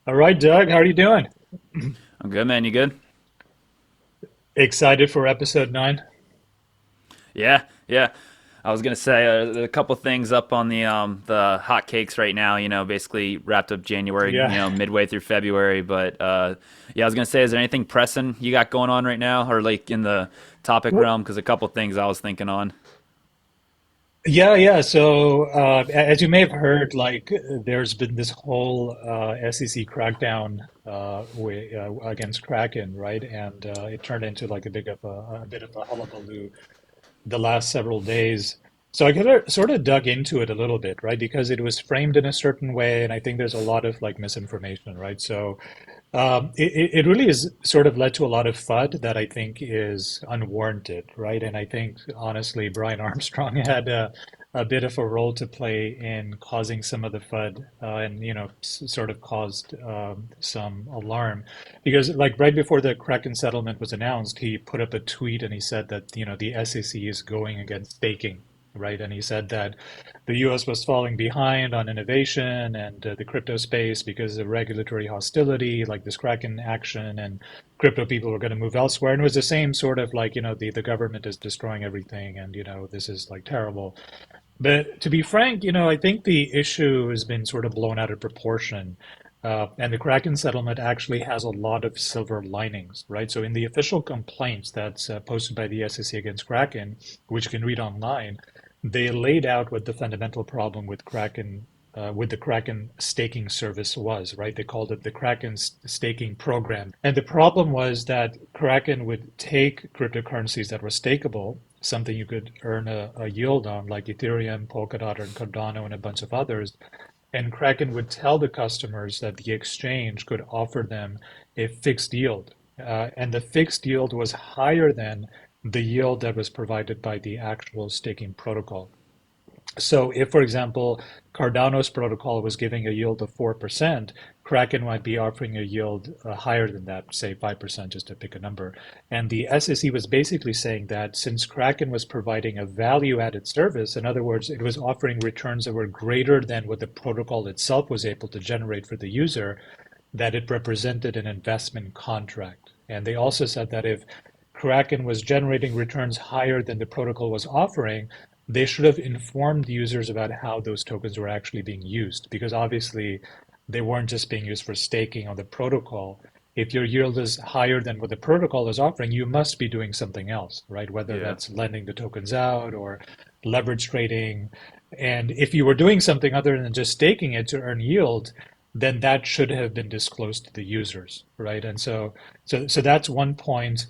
All right, Doug, how are you doing? I'm good, man. You good? Excited for episode 9? Yeah, yeah. I was gonna say there are a couple things up on the hot cakes right now. Basically wrapped up January. Yeah. Midway through February. But yeah, I was gonna say, is there anything pressing you got going on right now, or like in the topic Well, realm? Because a couple things I was thinking on. yeah. So, as you may have heard, there's been this whole SEC crackdown against Kraken, right? And it turned into like a bit of a hullabaloo the last several days. So I sort of dug into it a little bit, right? Because it was framed in a certain way, and I think there's a lot of like misinformation, right? So it really is sort of led to a lot of FUD that I think is unwarranted, right? And I think honestly, Brian Armstrong had a bit of a role to play in causing some of the FUD, and sort of caused some alarm because like right before the Kraken settlement was announced, he put up a tweet and he said that the SEC is going against staking. Right. And he said that the US was falling behind on innovation and the crypto space because of regulatory hostility, like this Kraken action, and crypto people were going to move elsewhere. And it was the same sort of like, the government is destroying everything and, this is like terrible. But to be frank, I think the issue has been sort of blown out of proportion. And the Kraken settlement actually has a lot of silver linings, right? So in the official complaints that's posted by the SEC against Kraken, which you can read online, they laid out what the fundamental problem with with the Kraken staking service was, right? They called it the Kraken staking program. And the problem was that Kraken would take cryptocurrencies that were stakeable, something you could earn a yield on, like Ethereum, Polkadot, and Cardano, and a bunch of others. And Kraken would tell the customers that the exchange could offer them a fixed yield. And the fixed yield was higher than the yield that was provided by the actual staking protocol. So if, for example, Cardano's protocol was giving a yield of 4%, Kraken might be offering a yield higher than that, say 5%, just to pick a number. And the SEC was basically saying that since Kraken was providing a value-added service, in other words, it was offering returns that were greater than what the protocol itself was able to generate for the user, that it represented an investment contract. And they also said that if Kraken was generating returns higher than the protocol was offering, they should have informed users about how those tokens were actually being used, because obviously they weren't just being used for staking on the protocol. If your yield is higher than what the protocol is offering, you must be doing something else, right? Whether Yeah. that's lending the tokens out or leverage trading. And if you were doing something other than just staking it to earn yield, then that should have been disclosed to the users, right? And so that's one point.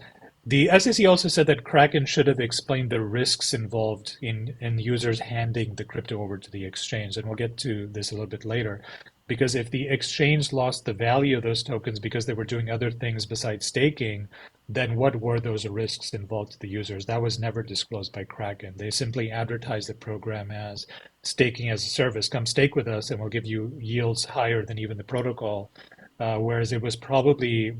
The SEC also said that Kraken should have explained the risks involved in users handing the crypto over to the exchange. And we'll get to this a little bit later. Because if the exchange lost the value of those tokens because they were doing other things besides staking, then what were those risks involved to the users? That was never disclosed by Kraken. They simply advertised the program as staking as a service. Come stake with us and we'll give you yields higher than even the protocol. Whereas they were probably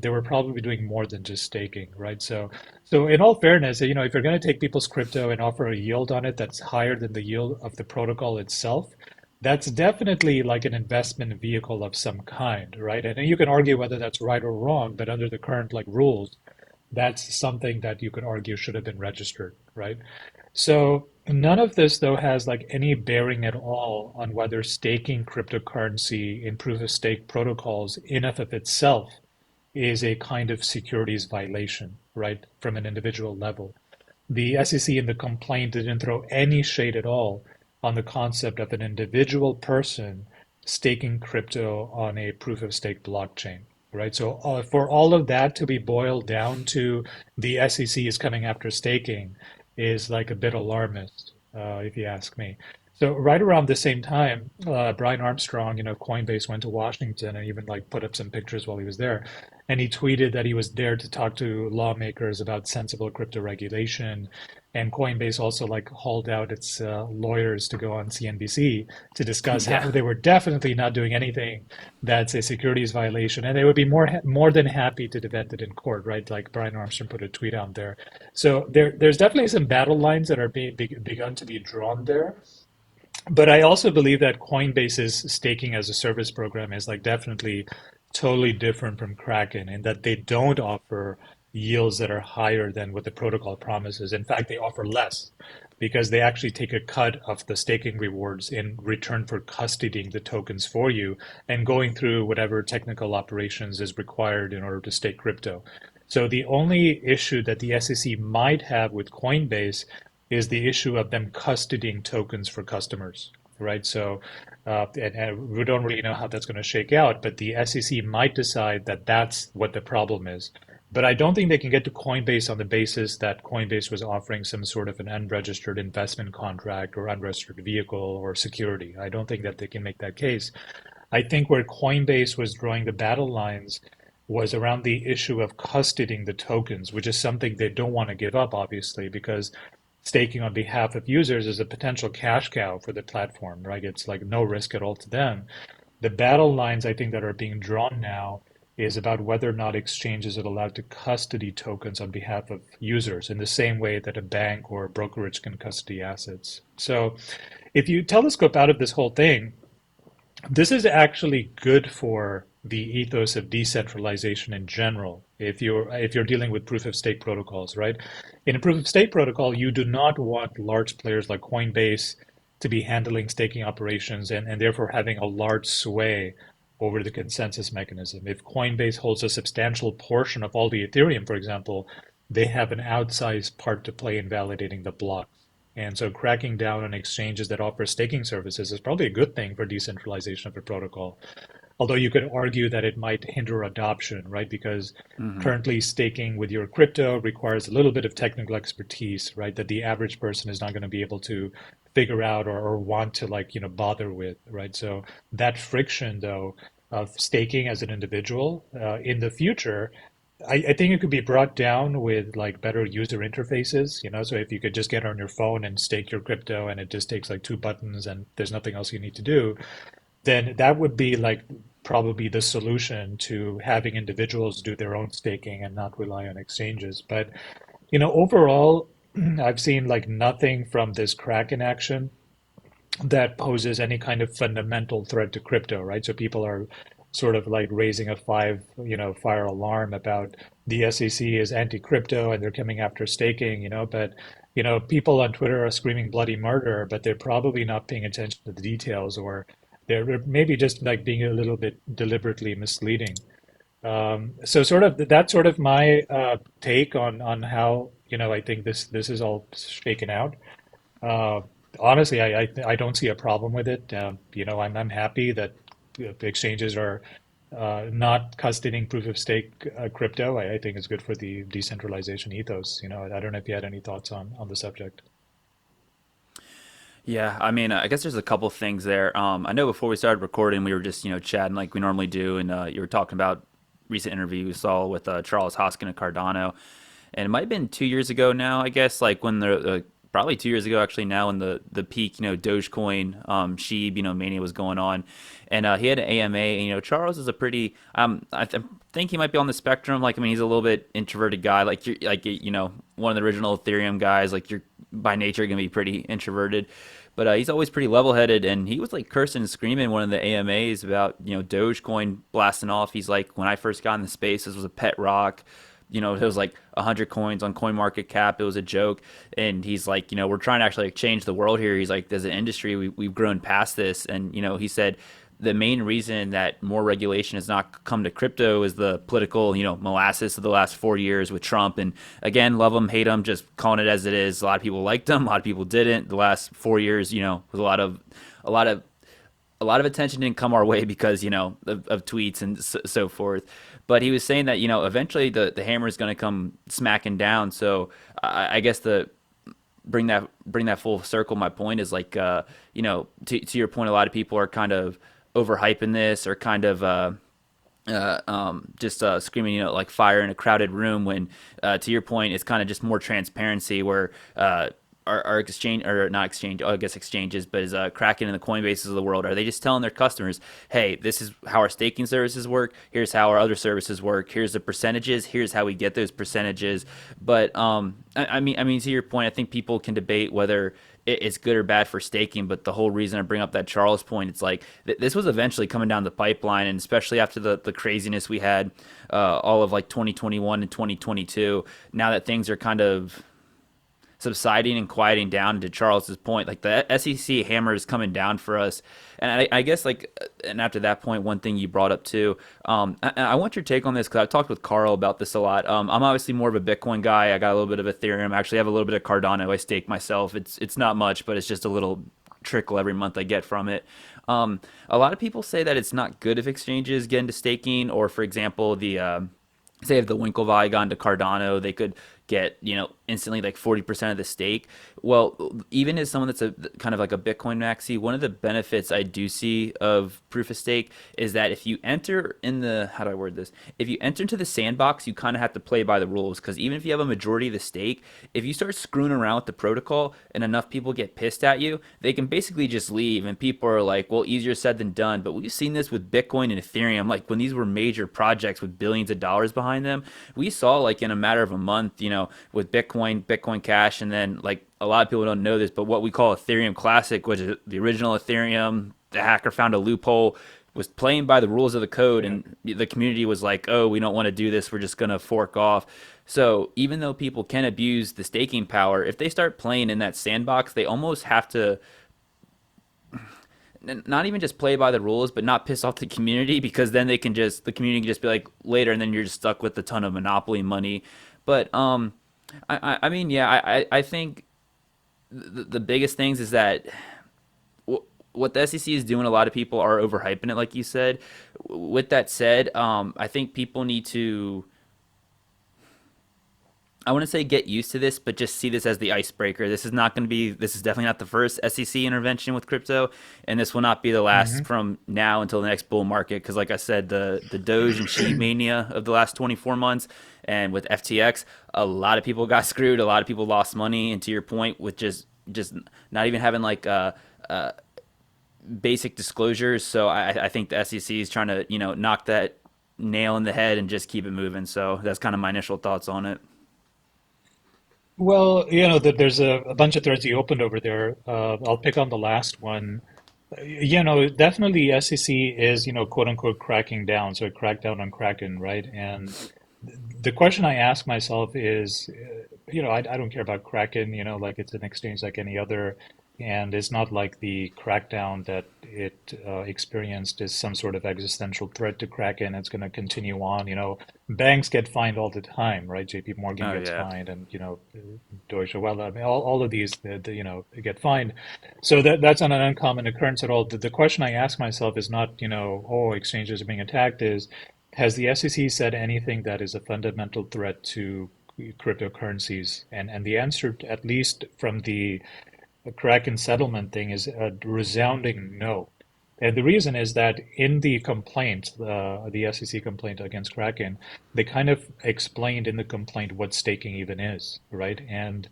doing more than just staking, right? So in all fairness, if you're going to take people's crypto and offer a yield on it that's higher than the yield of the protocol itself, that's definitely like an investment vehicle of some kind, right? And you can argue whether that's right or wrong, but under the current like rules, that's something that you could argue should have been registered, right? So none of this though has like any bearing at all on whether staking cryptocurrency in proof of stake protocols in of itself is a kind of securities violation, right? From an individual level. The SEC in the complaint didn't throw any shade at all on the concept of an individual person staking crypto on a proof of stake blockchain, right? So for all of that to be boiled down to the SEC is coming after staking is like a bit alarmist, if you ask me. So right around the same time, Brian Armstrong, Coinbase went to Washington and even like put up some pictures while he was there. And he tweeted that he was there to talk to lawmakers about sensible crypto regulation. And Coinbase also like hauled out its lawyers to go on CNBC to discuss Yeah. how they were definitely not doing anything that's a securities violation, and they would be more than happy to defend it in court, right? Like Brian Armstrong put a tweet out there. So there's definitely some battle lines that are begun to be drawn there. But I also believe that Coinbase's staking as a service program is like definitely totally different from Kraken in that they don't offer yields that are higher than what the protocol promises. In fact, they offer less because they actually take a cut of the staking rewards in return for custodying the tokens for you and going through whatever technical operations is required in order to stake crypto. So the only issue that the SEC might have with Coinbase is the issue of them custodying tokens for customers, right? So, and we don't really know how that's going to shake out, but the SEC might decide that that's what the problem is. But I don't think they can get to Coinbase on the basis that Coinbase was offering some sort of an unregistered investment contract or unregistered vehicle or security. I don't think that they can make that case. I think where Coinbase was drawing the battle lines was around the issue of custodying the tokens, which is something they don't want to give up, obviously, because staking on behalf of users is a potential cash cow for the platform, right? It's like no risk at all to them. The battle lines I think that are being drawn now is about whether or not exchanges are allowed to custody tokens on behalf of users in the same way that a bank or a brokerage can custody assets. So if you telescope out of this whole thing, this is actually good for the ethos of decentralization in general. If you're dealing with proof of stake protocols, right? In a proof of stake protocol, you do not want large players like Coinbase to be handling staking operations and therefore having a large sway over the consensus mechanism. If Coinbase holds a substantial portion of all the Ethereum, for example, they have an outsized part to play in validating the block. And so cracking down on exchanges that offer staking services is probably a good thing for decentralization of a protocol. Although you could argue that it might hinder adoption, right? Because Hmm. currently staking with your crypto requires a little bit of technical expertise, right? That the average person is not going to be able to figure out or want to like, bother with, right? So that friction though of staking as an individual in the future I think it could be brought down with like better user interfaces, so if you could just get on your phone and stake your crypto and it just takes like two buttons and there's nothing else you need to do, then that would be like probably the solution to having individuals do their own staking and not rely on exchanges. But, overall, I've seen like nothing from this Kraken action that poses any kind of fundamental threat to crypto, right? So people are sort of like raising a fire alarm about the SEC is anti-crypto and they're coming after staking, but people on Twitter are screaming bloody murder, but they're probably not paying attention to the details or they're maybe just like being a little bit deliberately misleading. So sort of that's sort of my take on how I think this is all shaken out. Uh, Honestly, I don't see a problem with it. I'm happy that the exchanges are not custodying proof of stake crypto. I think it's good for the decentralization ethos. I don't know if you had any thoughts on the subject. Yeah, I mean, I guess there's a couple things there. I know before we started recording, we were just chatting like we normally do, and you were talking about recent interview we saw with Charles Hoskin and Cardano, and it might have been 2 years ago now, I guess, like when the probably 2 years ago actually now when the peak Dogecoin Sheeb mania was going on, and he had an AMA. And, Charles is a pretty think he might be on the spectrum. Like I mean, he's a little bit introverted guy. Like you're like one of the original Ethereum guys. Like you're by nature gonna be pretty introverted. But he's always pretty level-headed, and he was like cursing and screaming in one of the AMAs about Dogecoin blasting off. He's like, when I first got in the space, this was a pet rock. It was like 100 coins on Coin Market Cap. It was a joke, and he's like, we're trying to actually like, change the world here. He's like, as an industry, we've grown past this, and he said the main reason that more regulation has not come to crypto is the political, molasses of the last 4 years with Trump. And again, love him, hate him, just calling it as it is. A lot of people liked him, a lot of people didn't. The last 4 years, was a lot of a lot of attention didn't come our way because of tweets and so forth. But he was saying that eventually the hammer is going to come smacking down. So I guess the bring that full circle. My point is like to your point, a lot of people are kind of overhyping this or kind of just screaming, like fire in a crowded room. When to your point, it's kind of just more transparency where our exchange or not exchange, I guess exchanges, but is Kraken and the Coinbases of the world, are they just telling their customers, hey, this is how our staking services work. Here's how our other services work. Here's the percentages. Here's how we get those percentages. But I mean, to your point, I think people can debate whether it's good or bad for staking. But the whole reason I bring up that Charles point, it's like this was eventually coming down the pipeline, and especially after the craziness we had all of like 2021 and 2022. Now that things are kind of subsiding and quieting down, to Charles's point, like the SEC hammer is coming down for us. And I guess like, and after that point, one thing you brought up too, I want your take on this because I've talked with Carl about this a lot. I'm obviously more of a Bitcoin guy. I got a little bit of Ethereum. I actually have a little bit of Cardano. I stake myself. It's not much, but it's just a little trickle every month I get from it. A lot of people say that it's not good if exchanges get into staking, or for example, the say if the Winklevi got into Cardano, they could get instantly like 40% of the stake. Well, even as someone that's a kind of like a Bitcoin maxi, one of the benefits I do see of proof of stake is that if you enter in the, how do I word this, if you enter into the sandbox, you kind of have to play by the rules, because even if you have a majority of the stake, if you start screwing around with the protocol and enough people get pissed at you, they can basically just leave, and people are like, well, easier said than done. But we've seen this with Bitcoin and Ethereum, like when these were major projects with billions of dollars behind them. We saw like in a matter of a month, with Bitcoin Cash, and then like a lot of people don't know this, but what we call Ethereum Classic, which is the original Ethereum, the hacker found a loophole, was playing by the rules of the code, Yeah. and the community was like, oh, we don't want to do this, we're just going to fork off. So even though people can abuse the staking power, if they start playing in that sandbox, they almost have to not even just play by the rules, but not piss off the community, because then the community can just be like later, and then you're just stuck with a ton of monopoly money. But I mean, yeah, I think the biggest things is that what the SEC is doing, a lot of people are overhyping it, like you said. With that said, I think people need to, I want to say, get used to this, but just see this as the icebreaker. This is definitely not the first SEC intervention with crypto, and this will not be the last Hmm. from now until the next bull market. Because, like I said, the Doge and sheet mania of the last 24 months, and with FTX, a lot of people got screwed. A lot of people lost money. And to your point, with just not even having like basic disclosures. So I think the SEC is trying to knock that nail in the head and just keep it moving. So that's kind of my initial thoughts on it. Well, there's a bunch of threads you opened over there. I'll pick on the last one. Definitely SEC is, quote unquote, cracking down. So crack down on Kraken, right? And the question I ask myself is, I don't care about Kraken, like it's an exchange like any other. And it's not like the crackdown that it experienced is some sort of existential threat to Kraken. It's going to continue on. Banks get fined all the time, right? JP Morgan Oh gets yeah. fined, and Deutsche Welle. I mean, all of these, get fined. So that's not an uncommon occurrence at all. The question I ask myself is not, oh, exchanges are being attacked. Is has the SEC said anything that is a fundamental threat to cryptocurrencies? And the answer, at least from the Kraken settlement thing, is a resounding no. And the reason is that in the complaint, the SEC complaint against Kraken, they kind of explained in the complaint what staking even is, right? And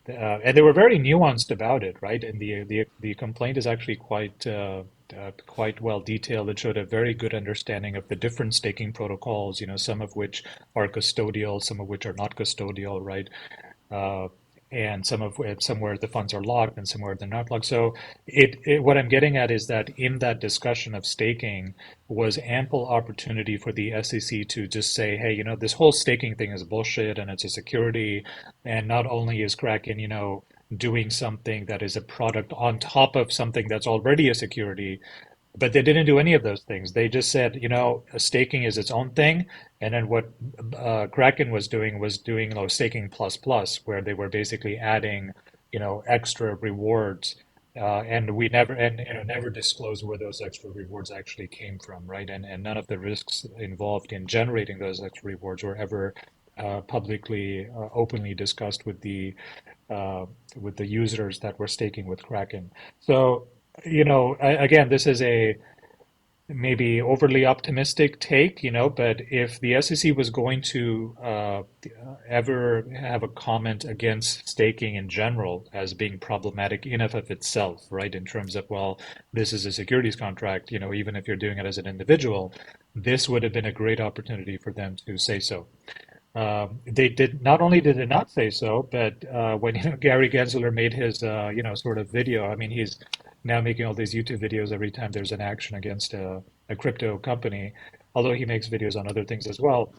they were very nuanced about it, right? And the complaint is actually quite well detailed. It showed a very good understanding of the different staking protocols, some of which are custodial, some of which are not custodial, right? Uh, and somewhere the funds are locked and somewhere they're not locked. So what I'm getting at is that in that discussion of staking was ample opportunity for the SEC to just say, hey, this whole staking thing is bullshit and it's a security, and not only is Kraken, doing something that is a product on top of something that's already a security, but they didn't do any of those things. They just said, staking is its own thing. And then what Kraken was doing staking plus plus, where they were basically adding, extra rewards. And we never disclosed where those extra rewards actually came from, right? And none of the risks involved in generating those extra rewards were ever publicly, openly discussed with the users that were staking with Kraken. So, again, this is a maybe overly optimistic take, but if the SEC was going to ever have a comment against staking in general as being problematic in and of itself, right, in terms of, well, this is a securities contract, even if you're doing it as an individual, this would have been a great opportunity for them to say so. They did not only did they not say so, but when Gary Gensler made his sort of video, I mean he's now making all these YouTube videos every time there's an action against a crypto company, although he makes videos on other things as well.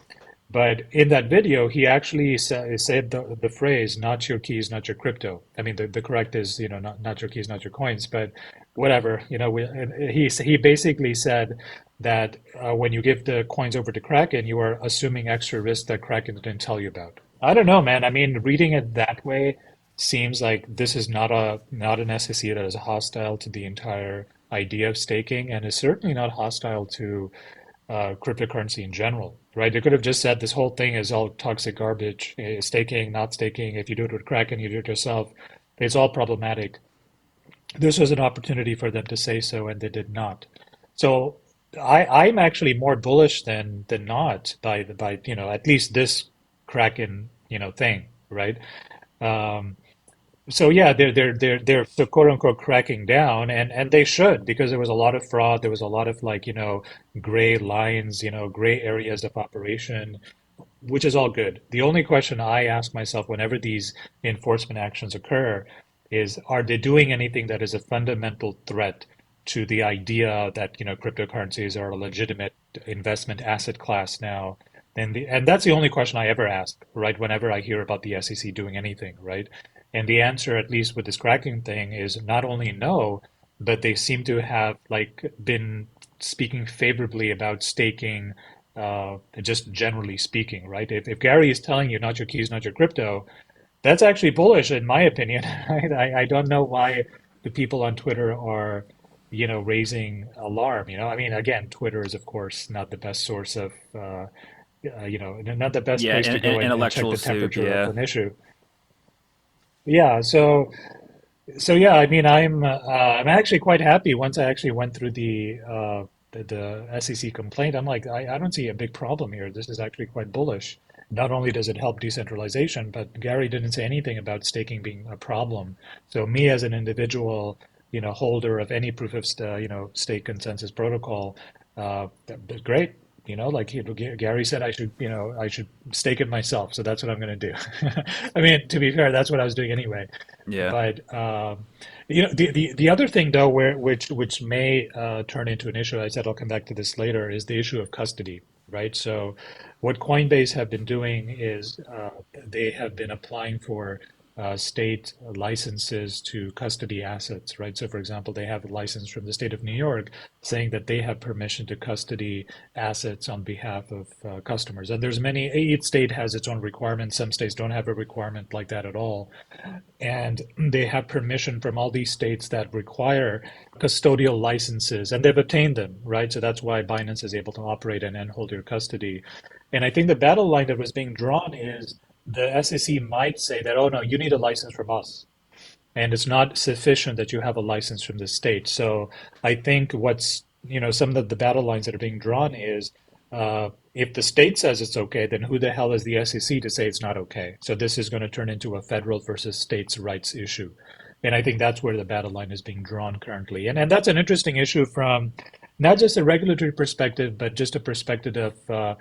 But in that video, he actually said the phrase "not your keys, not your crypto." I mean, the correct is not your keys, not your coins, but whatever. He basically said that when you give the coins over to Kraken, you are assuming extra risk that Kraken didn't tell you about. I don't know, man. I mean, reading it that way seems like this is not an SEC that is hostile to the entire idea of staking, and is certainly not hostile to cryptocurrency in general, right? They could have just said this whole thing is all toxic garbage, staking, not staking. If you do it with Kraken, you do it yourself. It's all problematic. This was an opportunity for them to say so, and they did not. So I'm actually more bullish than not by at least this Kraken thing, right? Um, so yeah, they're so quote unquote cracking down, and they should, because there was a lot of fraud, there was a lot of gray lines, gray areas of operation, which is all good. The only question I ask myself whenever these enforcement actions occur is, are they doing anything that is a fundamental threat to the idea that cryptocurrencies are a legitimate investment asset class now? And that's the only question I ever ask, right? Whenever I hear about the SEC doing anything, right? And the answer, at least with this cracking thing, is not only no, but they seem to have been speaking favorably about staking, just generally speaking, right? If Gary is telling you not your keys, not your crypto, that's actually bullish in my opinion. Right? I don't know why the people on Twitter are, raising alarm. I mean, again, Twitter is of course not the best source of, not the best Yeah, place to go and check intellectual the soup. temperature of Yeah. an issue. Yeah, so yeah, I mean, I'm actually quite happy once I actually went through the SEC complaint. I'm like, I don't see a big problem here. This is actually quite bullish. Not only does it help decentralization, but Gary didn't say anything about staking being a problem. So me as an individual, holder of any proof of stake consensus protocol, that's great. Gary said I should stake it myself. So that's what I'm going to do. I mean, to be fair, that's what I was doing anyway. Yeah. But the other thing though, which may turn into an issue, I said I'll come back to this later, is the issue of custody, right? So what Coinbase have been doing is they have been applying for state licenses to custody assets, right? So for example, they have a license from the state of New York saying that they have permission to custody assets on behalf of customers. And there's many, each state has its own requirements. Some states don't have a requirement like that at all, and they have permission from all these states that require custodial licenses, and they've obtained them, right? So that's why Binance is able to operate and hold your custody. And I think the battle line that was being drawn is the SEC might say that, oh no, you need a license from us, and it's not sufficient that you have a license from the state. So I think some of the battle lines that are being drawn is, if the state says it's okay, then who the hell is the SEC to say it's not okay? So this is going to turn into a federal versus states' rights issue. And I think that's where the battle line is being drawn currently. And that's an interesting issue from not just a regulatory perspective, but just a perspective of,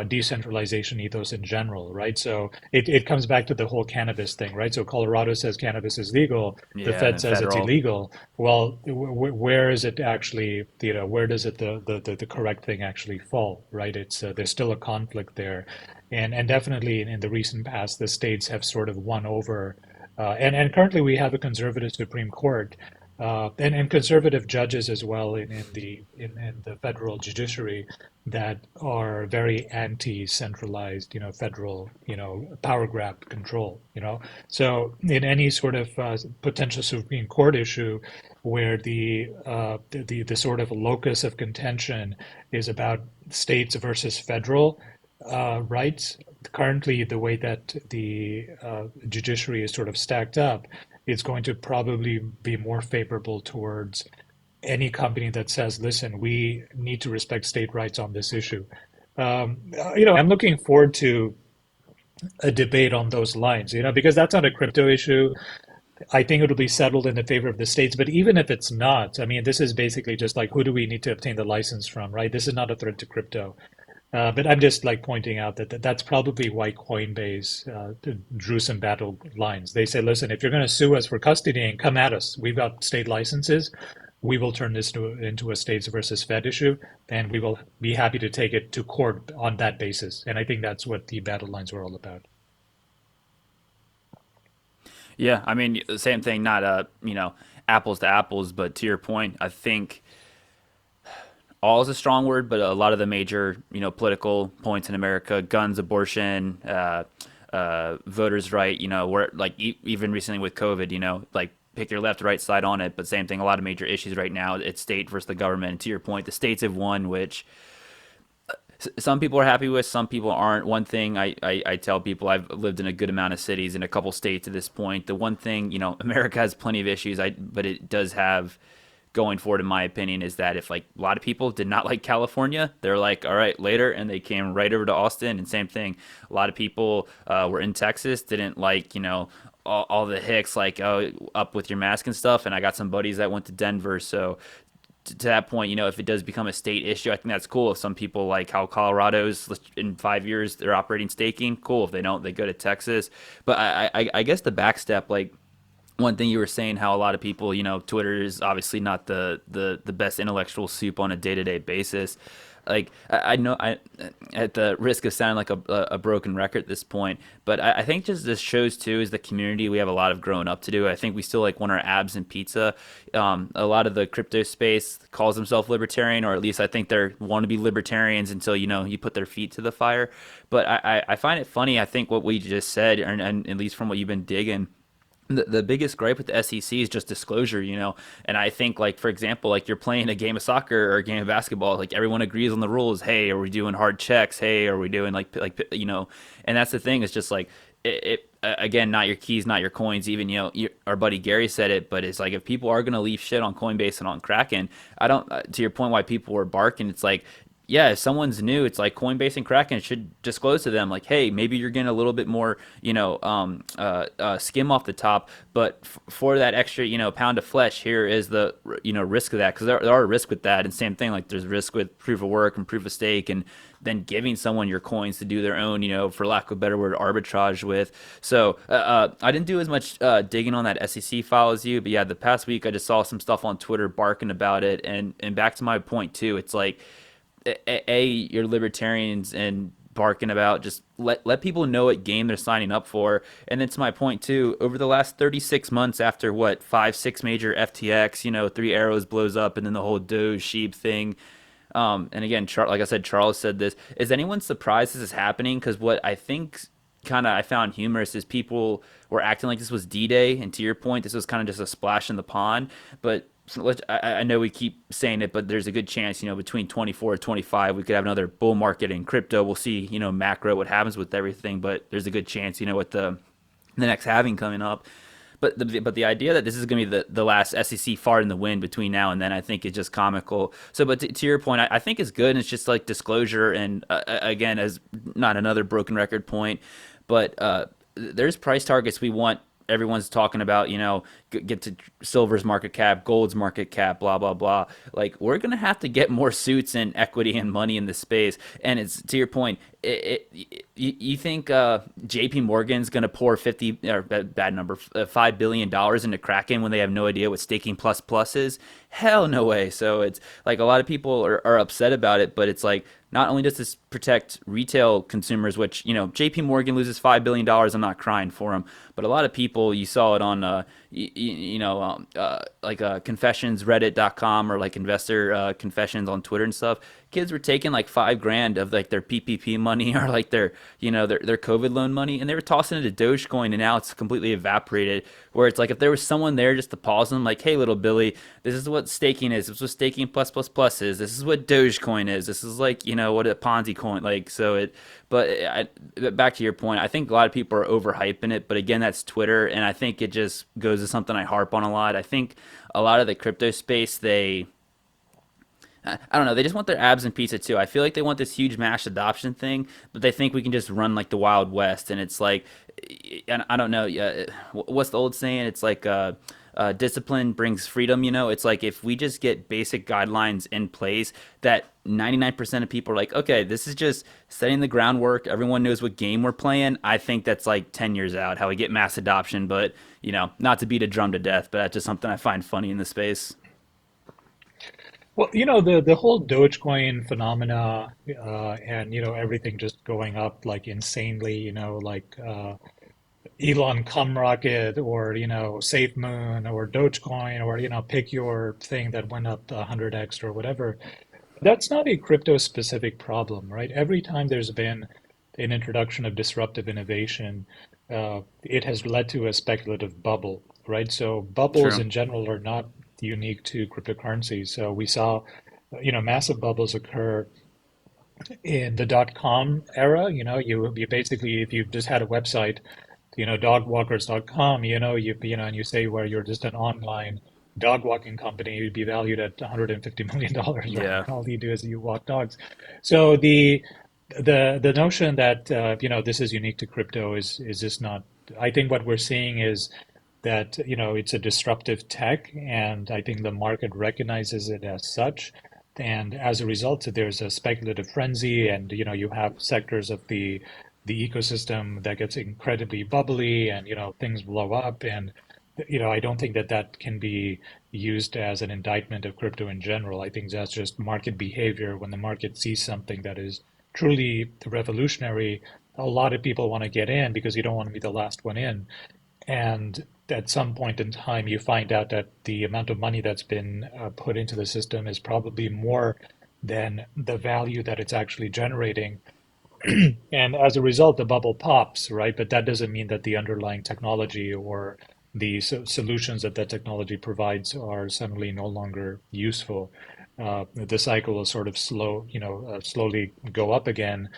decentralization ethos in general, right? So it comes back to the whole cannabis thing, right? So Colorado says cannabis is legal, the Yeah, Fed and says it's federal. illegal. Well, where is it actually, where does the correct thing actually fall, right? It's there's still a conflict there. And definitely in the recent past, the states have sort of won over, and currently we have a conservative Supreme Court, and conservative judges as well in the federal judiciary that are very anti-centralized, federal, power grab control, So in any sort of potential Supreme Court issue where the sort of locus of contention is about states versus federal rights, currently the way that the judiciary is sort of stacked up, it's going to probably be more favorable towards any company that says, listen, we need to respect state rights on this issue. I'm looking forward to a debate on those lines, because that's not a crypto issue. I think it'll be settled in the favor of the states. But even if it's not, I mean, this is basically just like, who do we need to obtain the license from, right? This is not a threat to crypto. But I'm just like pointing out that that's probably why Coinbase drew some battle lines. They say, listen, if you're going to sue us for custodying, come at us. We've got state licenses. We will turn this into a states versus Fed issue, and we will be happy to take it to court on that basis. And I think that's what the battle lines were all about. Yeah, I mean, same thing, not apples to apples, but to your point, I think all is a strong word, but a lot of the major, political points in America, guns, abortion, voters' right, where like even recently with COVID, like pick your left, right side on it. But same thing, a lot of major issues right now. It's state versus the government. And to your point, the states have won, which some people are happy with, some people aren't. One thing I tell people, I've lived in a good amount of cities in a couple states at this point. The one thing, America has plenty of issues, but it does have going forward, in my opinion, is that if like a lot of people did not like California, they're like, all right, later, and they came right over to Austin. And same thing, a lot of people were in Texas, didn't like, all the hicks, like, oh, up with your mask and stuff. And I got some buddies that went to Denver, so to that point, if it does become a state issue, I think that's cool. If some people like how Colorado's in 5 years they're operating staking, cool. If they don't, they go to Texas. But I guess the backstep, like one thing you were saying, how a lot of people, Twitter is obviously not the best intellectual soup on a day to day basis. Like I know I, at the risk of sounding like a broken record at this point, but I think just this shows too is the community. We have a lot of growing up to do. I think we still like want our abs and pizza. A lot of the crypto space calls themselves libertarian, or at least I think they want to be libertarians until you put their feet to the fire. But I find it funny. I think what we just said, and at least from what you've been digging, the biggest gripe with the SEC is just disclosure, and I think like for example, like you're playing a game of soccer or a game of basketball, like everyone agrees on the rules. Hey, are we doing hard checks? Hey, are we doing and that's the thing. It's just like again, not your keys, not your coins. Even our buddy Gary said it, but it's like if people are gonna leave shit on Coinbase and on Kraken, I don't. To your point, why people were barking, it's like yeah, if someone's new, it's like Coinbase and Kraken should disclose to them, like, hey, maybe you're getting a little bit more, skim off the top, but for that extra, pound of flesh, here is the, risk of that, because there are risks with that, and same thing, like there's risk with proof of work and proof of stake, and then giving someone your coins to do their own, for lack of a better word, arbitrage with. So I didn't do as much digging on that SEC file as you, but yeah, the past week I just saw some stuff on Twitter barking about it, and back to my point too, it's like you're libertarians and barking about just let people know what game they're signing up for. And then to my point too, over the last 36 months after what 5 6 major FTX, three arrows blows up, and then the whole Doge sheep thing, and again, like I said, Charles said this, is anyone surprised this is happening? Because what I think kind of I found humorous is people were acting like this was D-Day, and to your point, this was kind of just a splash in the pond. But I know we keep saying it, but there's a good chance, between 24 and 25, we could have another bull market in crypto. We'll see, macro, what happens with everything, but there's a good chance, with the next halving coming up. But the idea that this is going to be the last SEC fart in the wind between now and then, I think is just comical. So, but to your point, I think it's good. And it's just like disclosure. And again, as not another broken record point, but there's price targets we want. Everyone's talking about, get to silver's market cap, gold's market cap, blah, blah, blah. Like, we're going to have to get more suits and equity and money in this space. And it's to your point, you think JP Morgan's going to pour 50, or bad number, $5 billion into Kraken when they have no idea what staking plus plus is? Hell no way. So it's like a lot of people are upset about it, but it's like, not only does this protect retail consumers, which, JP Morgan loses $5 billion, I'm not crying for them, but a lot of people, you saw it on, like confessionsreddit.com, or like investor confessions on Twitter and stuff. Kids were taking like $5,000 of like their PPP money, or like their their COVID loan money, and they were tossing it to Dogecoin, and now it's completely evaporated. Where it's like if there was someone there just to pause them, like, hey, little Billy, this is what staking is. This is what staking plus plus plus is. This is what Dogecoin is. This is like what a Ponzi coin like. So it, but back to your point, I think a lot of people are overhyping it. But again, that's Twitter, and I think it just goes to something I harp on a lot. I think a lot of the crypto space, I don't know. They just want their abs and pizza too. I feel like they want this huge mass adoption thing, but they think we can just run like the Wild West. And it's like, and I don't know. What's the old saying? It's like discipline brings freedom. It's like if we just get basic guidelines in place that 99% of people are like, okay, this is just setting the groundwork. Everyone knows what game we're playing. I think that's like 10 years out, how we get mass adoption. But, not to beat a drum to death, but that's just something I find funny in the space. Well, the whole Dogecoin phenomena, and everything just going up like insanely, like Elon cum rocket, or SafeMoon, or Dogecoin, or pick your thing that went up 100x or whatever. That's not a crypto specific problem, right? Every time there's been an introduction of disruptive innovation, it has led to a speculative bubble, right? So bubbles True. in general are not unique to cryptocurrencies. So we saw, massive bubbles occur in the dot-com era. You basically, if you just had a website, dogwalkers.com, and you say where you're just an online dog walking company, you'd be valued at $150 million, right? Yeah. All you do is you walk dogs. So the notion that this is unique to crypto is just not. I think what we're seeing is that it's a disruptive tech, and I think the market recognizes it as such. And as a result, there's a speculative frenzy, and you have sectors of the ecosystem that gets incredibly bubbly, and things blow up. And I don't think that that can be used as an indictment of crypto in general. I think that's just market behavior. When the market sees something that is truly revolutionary, a lot of people want to get in because you don't want to be the last one in. And at some point in time, you find out that the amount of money that's been put into the system is probably more than the value that it's actually generating. And as a result, the bubble pops, right? But that doesn't mean that the underlying technology or the solutions that that technology provides are suddenly no longer useful. The cycle will sort of slowly go up again,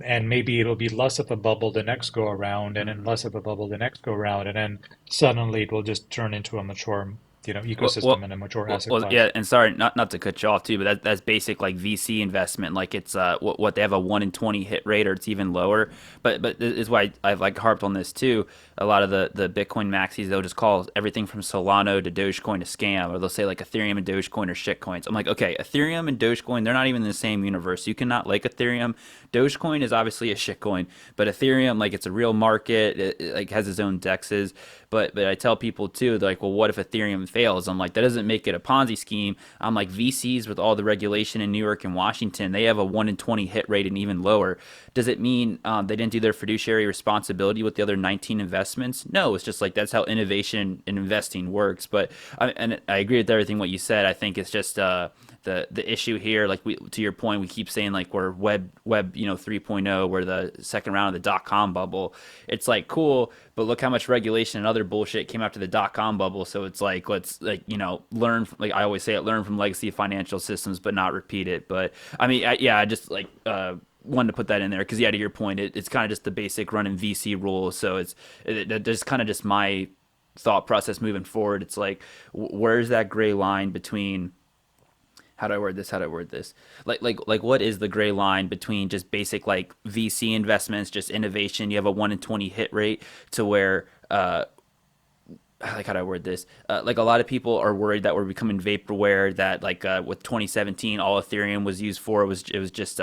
and maybe it'll be less of a bubble the next go around, and then less of a bubble the next go around, and then suddenly it will just turn into a mature, Well, ecosystem well, and a mature asset class. yeah, and sorry, not to cut you off too, but that's basic like VC investment. Like it's what they have a 1 in 20 hit rate, or it's even lower. But this is why I've like harped on this too. A lot of the Bitcoin maxis, they'll just call everything from Solana to Dogecoin a scam, or they'll say like Ethereum and Dogecoin are shit coins. I'm like, okay, Ethereum and Dogecoin, they're not even in the same universe. You cannot like Ethereum. Dogecoin is obviously a shit coin, but Ethereum, like it's a real market. It like has its own dexes. But I tell people too, they're like, well, what if Ethereum fails? I'm like, that doesn't make it a Ponzi scheme. I'm like, VCs with all the regulation in New York and Washington, they have a 1 in 20 hit rate and even lower. Does it mean they didn't do their fiduciary responsibility with the other 19 investments? No, it's just like that's how innovation and investing works. But and I agree with everything what you said. I think it's just the issue here, like we to your point, we keep saying like we're web 3.0, we're the second round of the .com bubble. It's like cool, but look how much regulation and other bullshit came after the .com bubble. So it's like let's like learn, like I always say it, learn from legacy financial systems but not repeat it. But I mean yeah, I just like wanted to put that in there because yeah, to your point, it's kind of just the basic running VC rules. So that's kind of just my thought process moving forward. It's like where's that gray line between how do I word this? How do I word this? Like what is the gray line between just basic like VC investments, just innovation? You have a 1 in 20 hit rate to where like how do I word this? Like a lot of people are worried that we're becoming vaporware. That like with 2017, all Ethereum was used for it was just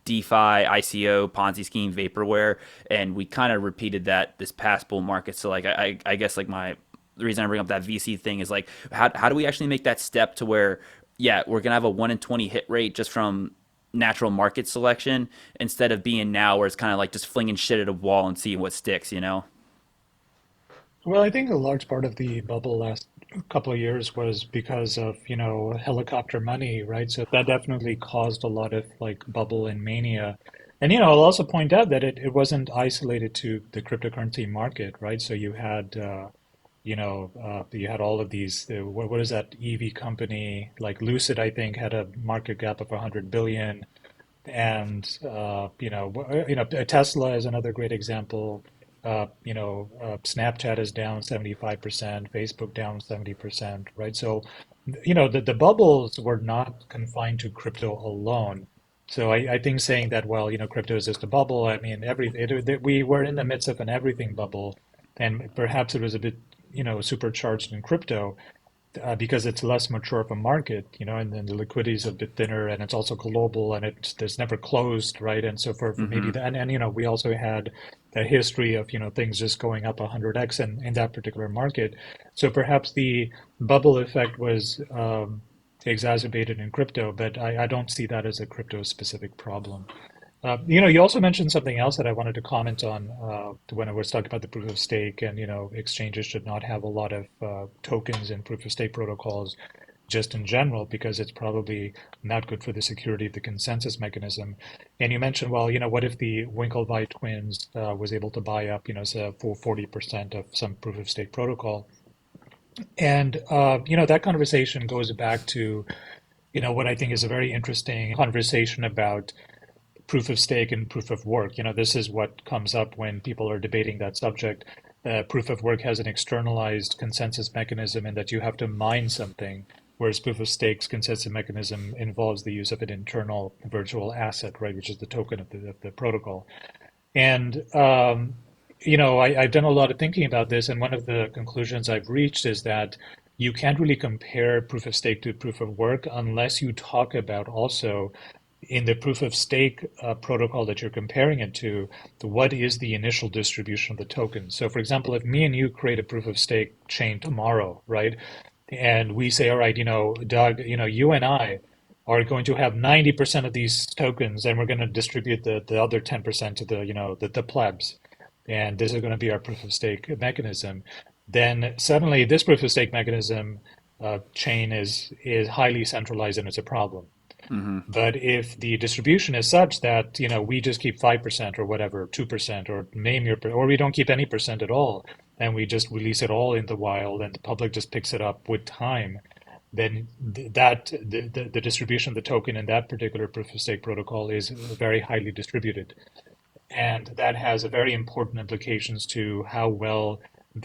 DeFi, ICO, Ponzi scheme, vaporware, and we kind of repeated that this past bull market. So like I guess like the reason I bring up that VC thing is like how do we actually make that step to where yeah, we're gonna have a 1 in 20 hit rate just from natural market selection instead of being now where it's kind of like just flinging shit at a wall and seeing what sticks. Well, I think a large part of the bubble last couple of years was because of, helicopter money, right? So that definitely caused a lot of like bubble and mania. And, I'll also point out that it wasn't isolated to the cryptocurrency market, right? So you had all of these, what is that EV company? Like Lucid, I think, had a market cap of 100 billion. And Tesla is another great example. Snapchat is down 75%, Facebook down 70%, right? So, the bubbles were not confined to crypto alone. So I think saying that, well, crypto is just a bubble. I mean, we were in the midst of an everything bubble, and perhaps it was a bit, supercharged in crypto. because it's less mature of a market, and then the liquidity is a bit thinner, and it's also global, and it's never closed, right? And so for maybe Mm-hmm. that, and we also had a history of things just going up 100x in that particular market. So perhaps the bubble effect was exacerbated in crypto, but I don't see that as a crypto specific problem. You also mentioned something else that I wanted to comment on when I was talking about the proof of stake, and exchanges should not have a lot of tokens in proof of stake protocols, just in general, because it's probably not good for the security of the consensus mechanism. And you mentioned, well, what if the Winklevi twins was able to buy up, say, for 40% of some proof of stake protocol, and that conversation goes back to what I think is a very interesting conversation about proof of stake and proof of work. This is what comes up when people are debating that subject. Proof of work has an externalized consensus mechanism in that you have to mine something, whereas proof of stake's consensus mechanism involves the use of an internal virtual asset, right, which is the token of the protocol. And I've done a lot of thinking about this, and one of the conclusions I've reached is that you can't really compare proof of stake to proof of work unless you talk about also in the proof of stake protocol that you're comparing it to, what is the initial distribution of the tokens? So, for example, if me and you create a proof of stake chain tomorrow, right, and we say, all right, Doug, you and I are going to have 90% of these tokens, and we're going to distribute the other 10% to the plebs, and this is going to be our proof of stake mechanism. Then suddenly, this proof of stake mechanism chain is highly centralized, and it's a problem. Mm-hmm. But if the distribution is such that, we just keep 5% or whatever, 2%, or or we don't keep any percent at all, and we just release it all in the wild and the public just picks it up with time, then the distribution of the token in that particular proof of stake protocol is very highly distributed. And that has a very important implications to how well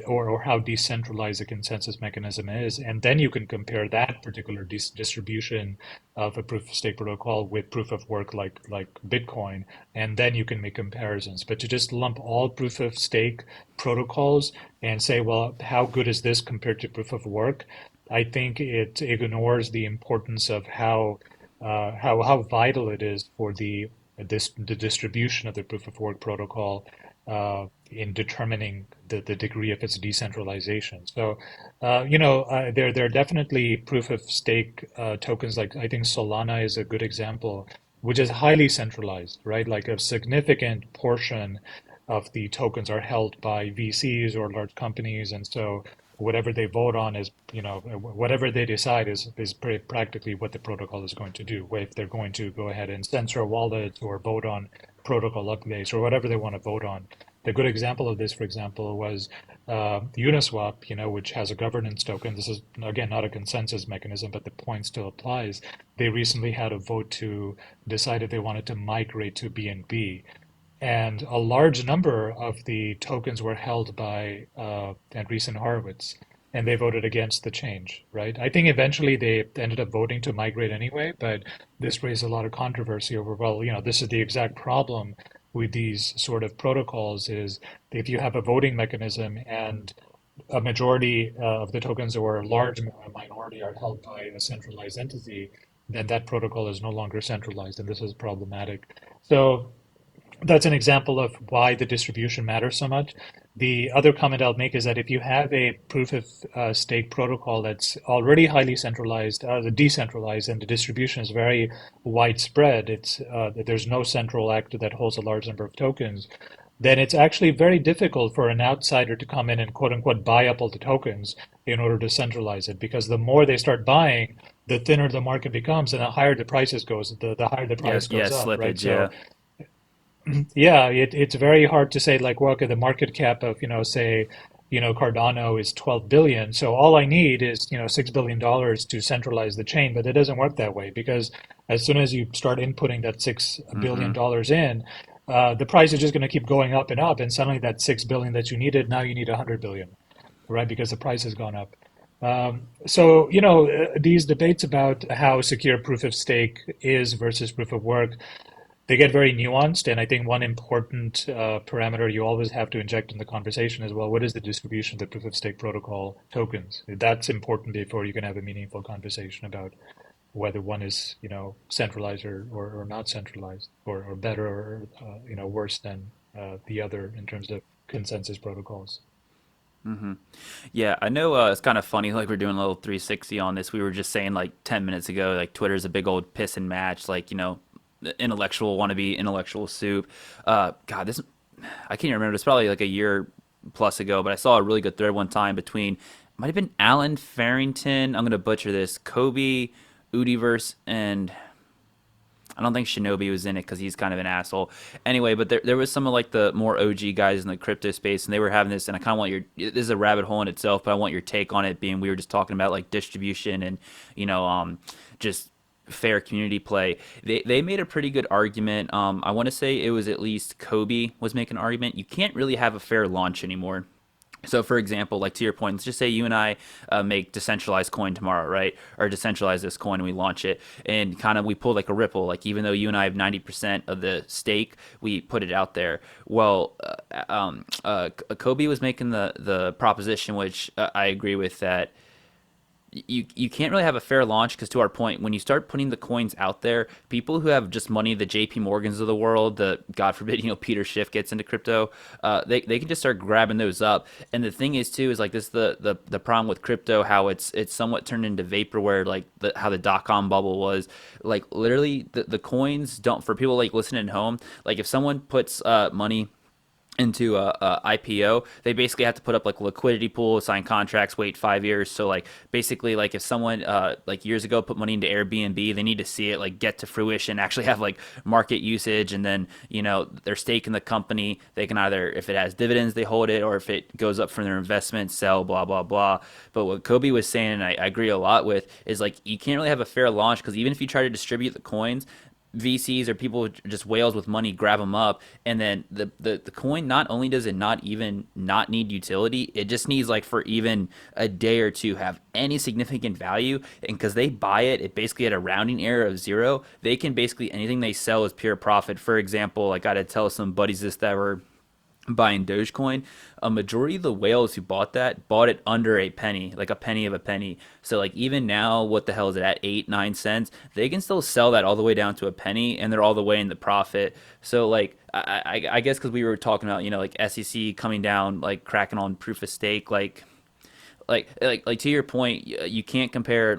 or how decentralized the consensus mechanism is. And then you can compare that particular distribution of a proof of stake protocol with proof of work like Bitcoin, and then you can make comparisons. But to just lump all proof of stake protocols and say, well, how good is this compared to proof of work? I think it ignores the importance of how vital it is for the distribution of the proof of work protocol in determining the degree of its decentralization. So, there are definitely proof of stake tokens. Like I think Solana is a good example, which is highly centralized, right? Like a significant portion of the tokens are held by VCs or large companies, and so whatever they vote on is, whatever they decide is practically what the protocol is going to do. If they're going to go ahead and censor wallets or vote on protocol updates or whatever they want to vote on. The good example of this, for example, was Uniswap, which has a governance token. This is, again, not a consensus mechanism, but the point still applies. They recently had a vote to decide if they wanted to migrate to BNB. And a large number of the tokens were held by Andreessen Horowitz, and they voted against the change, right? I think eventually they ended up voting to migrate anyway, but this raised a lot of controversy over, well, this is the exact problem with these sort of protocols is if you have a voting mechanism and a majority of the tokens or a large minority are held by a centralized entity, then that protocol is no longer centralized, and this is problematic. So that's an example of why the distribution matters so much. The other comment I'll make is that if you have a proof of stake protocol that's already highly centralized, decentralized, and the distribution is very widespread, there's no central actor that holds a large number of tokens, then it's actually very difficult for an outsider to come in and quote unquote buy up all the tokens in order to centralize it. Because the more they start buying, the thinner the market becomes, and the higher the prices goes, the higher the Yeah, price yeah, goes up, right? slippage. So Yeah. yeah, it's very hard to say like, well, okay, the market cap of, say, Cardano is 12 billion. So all I need is, $6 billion to centralize the chain, but it doesn't work that way because as soon as you start inputting that $6 Mm-hmm. billion in, the price is just going to keep going up and up. And suddenly that 6 billion that you needed, now you need 100 billion, right? Because the price has gone up. So, these debates about how secure proof of stake is versus proof of work, they get very nuanced. And I think one important parameter you always have to inject in the conversation as well, what is the distribution of the proof of stake protocol tokens? That's important before you can have a meaningful conversation about whether one is, centralized or not centralized, or better or, worse than the other in terms of consensus protocols. Yeah, I know it's kind of funny. Like we're doing a little 360 on this. We were just saying like 10 minutes ago, like Twitter's a big old piss and match. Like the intellectual wannabe intellectual soup. God, this I can't even remember. It's probably like a year plus ago, but I saw a really good thread one time between might have been Alan Farrington. I'm gonna butcher this. Kobe, Udiverse, and I don't think Shinobi was in it because he's kind of an asshole. Anyway, but there was some of like the more OG guys in the crypto space, and they were having this. And I kind of want your this is a rabbit hole in itself, but I want your take on it. Being we were just talking about like distribution and just fair community play. They made a pretty good argument. I want to say it was at least Kobe was making an argument. You can't really have a fair launch anymore. So, for example, like to your point, let's just say you and I make decentralized coin tomorrow, right? Or decentralize this coin and we launch it, and kind of we pull like a ripple. Like even though you and I have 90% of the stake, we put it out there. Well, Kobe was making the proposition, which I agree with, that you can't really have a fair launch because to our point, when you start putting the coins out there, people who have just money, the JP Morgans of the world, the God forbid, Peter Schiff gets into crypto, they can just start grabbing those up. And the thing is too is like this the problem with crypto, how it's somewhat turned into vaporware, like how the dot-com bubble was. Like literally the coins don't, for people like listening at home, like if someone puts money into a IPO, they basically have to put up like a liquidity pool, sign contracts, wait 5 years. So like basically, like if someone like years ago put money into Airbnb, they need to see it like get to fruition, actually have like market usage, and then their stake in the company. They can either, if it has dividends, they hold it, or if it goes up from their investment, sell, blah blah blah. But what Kobe was saying, and I agree a lot with, is like you can't really have a fair launch because even if you try to distribute the coins, VCs or people just whales with money grab them up, and then the coin, not only does it not even not need utility, it just needs like for even a day or two have any significant value, and because they buy it, it basically at a rounding error of zero, they can basically anything they sell is pure profit. For example, I got to tell some buddies this that were buying Dogecoin, a majority of the whales who bought it under a penny, like a penny of a penny. So like even now, what the hell is it at 8, 9 cents? They can still sell that all the way down to a penny, and they're all the way in the profit. So like I guess because we were talking about like SEC coming down, like cracking on proof of stake, like to your point, you can't compare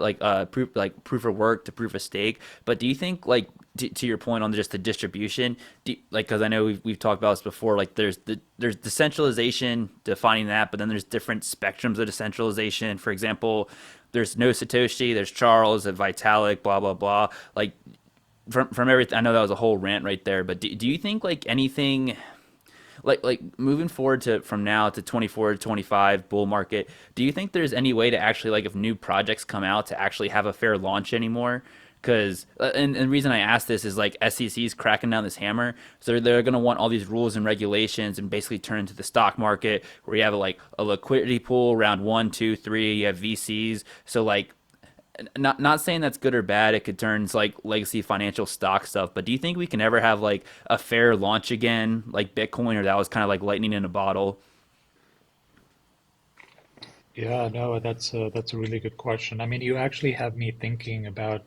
proof of work to proof of stake. But do you think like to your point on just the distribution, like because I know we've talked about this before, like there's decentralization defining that, but then there's different spectrums of decentralization. For example, there's no Satoshi, there's Charles, a Vitalik, blah blah blah. Like from everything, I know that was a whole rant right there, but do you think like anything like moving forward to from now to 24 to 25 bull market, do you think there's any way to actually, like if new projects come out, to actually have a fair launch anymore? Because and the reason I ask this is like SEC's cracking down this hammer, so they're going to want all these rules and regulations and basically turn into the stock market where you have like a liquidity pool around 1, 2, 3, you have VCs. So like not saying that's good or bad. It could turn into like legacy financial stock stuff. But do you think we can ever have like a fair launch again, like Bitcoin, or that was kind of like lightning in a bottle? Yeah, no, that's a really good question. I mean, you actually have me thinking about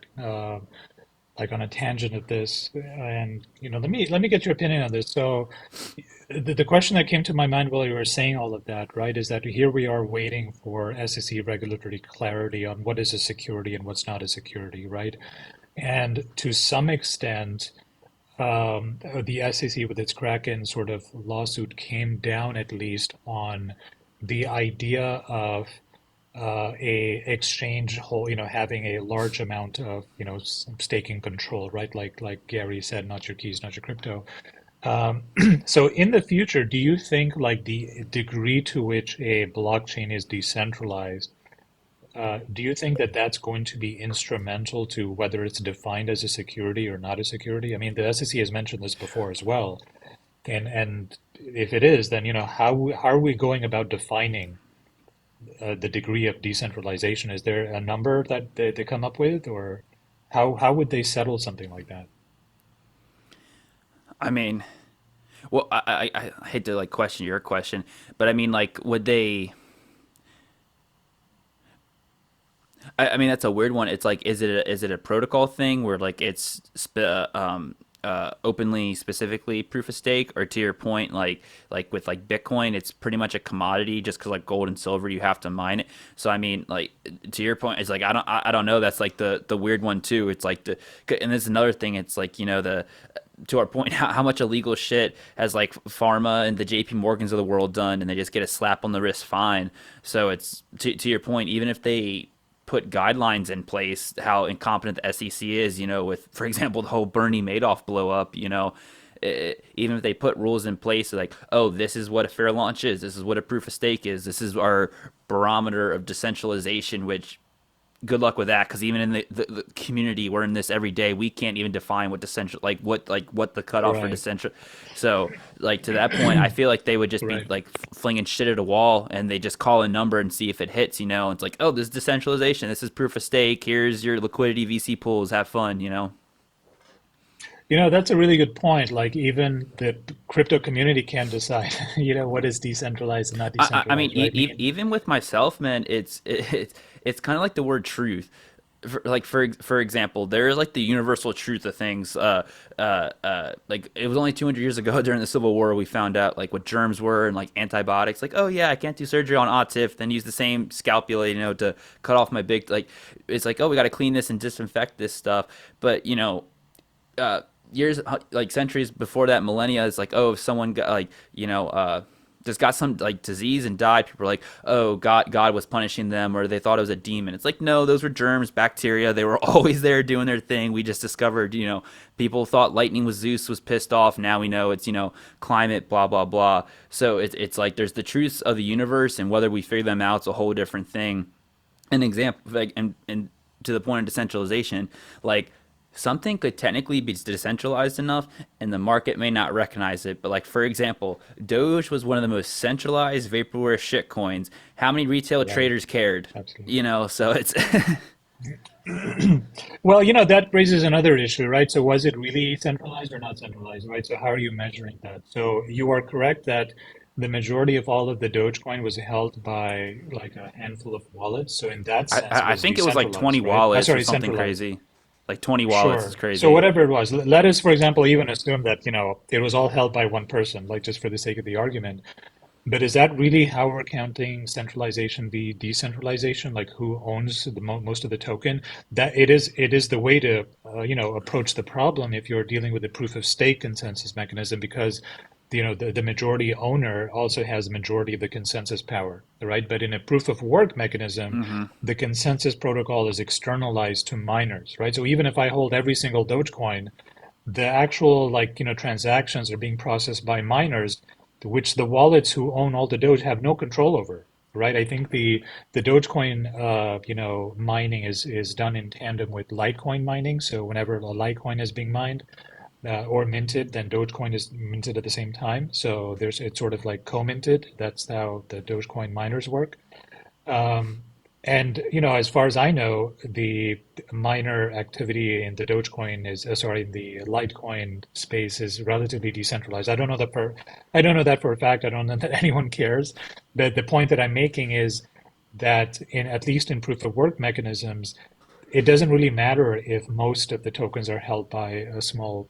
like on a tangent of this, and let me get your opinion on this. So, the question that came to my mind while you were saying all of that, right, is that here we are waiting for SEC regulatory clarity on what is a security and what's not a security, right? And to some extent, the SEC with its Kraken sort of lawsuit came down at least on the idea of a exchange whole, having a large amount of, staking control, right? Like Gary said, not your keys, not your crypto. Um, so in the future, do you think like the degree to which a blockchain is decentralized, do you think that that's going to be instrumental to whether it's defined as a security or not a security? I mean, the SEC has mentioned this before as well. And if it is, then, how are we going about defining the degree of decentralization? Is there a number that they come up with, or how would they settle something like that? I mean, well, I hate to like question your question, but I mean, like, would they? I mean, that's a weird one. It's like, is it a protocol thing where like it's openly specifically proof of stake, or to your point, like with like Bitcoin, it's pretty much a commodity just because like gold and silver you have to mine it. So I mean, like to your point, it's like I don't know. That's like the weird one too. It's like the and there's another thing. It's like the to our point, how much illegal shit has like pharma and the JP Morgans of the world done, and they just get a slap on the wrist fine. So it's to your point, even if they put guidelines in place, how incompetent the SEC is, with, for example, the whole Bernie Madoff blow up, even if they put rules in place like, oh, this is what a fair launch is, this is what a proof of stake is, this is our barometer of decentralization, which good luck with that, because even in the community we're in this every day, we can't even define what decentral what the cutoff for Right. decentral. So like to that point, I feel like they would just be Right. like flinging shit at a wall, and they just call a number and see if it hits. It's like, oh, this is decentralization, this is proof of stake, here's your liquidity, VC pools, have fun. That's a really good point. Like even the crypto community can decide, what is decentralized and not I mean, decentralized, right? even with myself, man, it's kind of like the word truth. For example, there is like the universal truth of things. Like it was only 200 years ago during the Civil War we found out like what germs were and like antibiotics. Like, oh yeah, I can't do surgery on Atif, then use the same scalpel, to cut off my big like. It's like, oh, we got to clean this and disinfect this stuff, but years like centuries before that, millennia, it's like, oh, if someone got like just got some like disease and died, people were like, oh, god was punishing them, or they thought it was a demon. It's like, no, those were germs, bacteria, they were always there doing their thing. We just discovered, people thought lightning was Zeus, was pissed off, now we know it's climate, blah blah blah. So it's like there's the truths of the universe, and whether we figure them out, it's a whole different thing. An example, like, and to the point of decentralization, like something could technically be decentralized enough and the market may not recognize it. But like, for example, Doge was one of the most centralized vaporware shit coins. How many retail Right. traders cared? Absolutely. So it's Well, that raises another issue, right? So was it really centralized or not centralized, right? So how are you measuring that? So you are correct that the majority of all of the Dogecoin was held by like a handful of wallets. So in that sense, it I was think it was like 20 decentralized, right? wallets or Sorry, something centralized. crazy. Like 20 wallets is Sure. So crazy. whatever it was, let us, for example, even assume that, it was all held by one person, like just for the sake of the argument. But is that really how we're counting centralization v decentralization? Like who owns the most of the token? That it is the way to approach the problem if you're dealing with a proof of stake consensus mechanism, because the majority owner also has the majority of the consensus power, right? But in a proof of work mechanism, Hmm. the consensus protocol is externalized to miners, right? So even if I hold every single Dogecoin, the actual like transactions are being processed by miners, which the wallets who own all the Doge have no control over, right? I think the Dogecoin mining is done in tandem with Litecoin mining. So whenever a Litecoin is being mined or minted, then Dogecoin is minted at the same time. So it's sort of like co-minted. That's how the Dogecoin miners work. Um, and as far as I know, the miner activity in the Dogecoin sorry, the Litecoin space is relatively decentralized. I don't know that for a fact. I don't know that anyone cares. But the point that I'm making is that in at least in proof of work mechanisms, it doesn't really matter if most of the tokens are held by a small,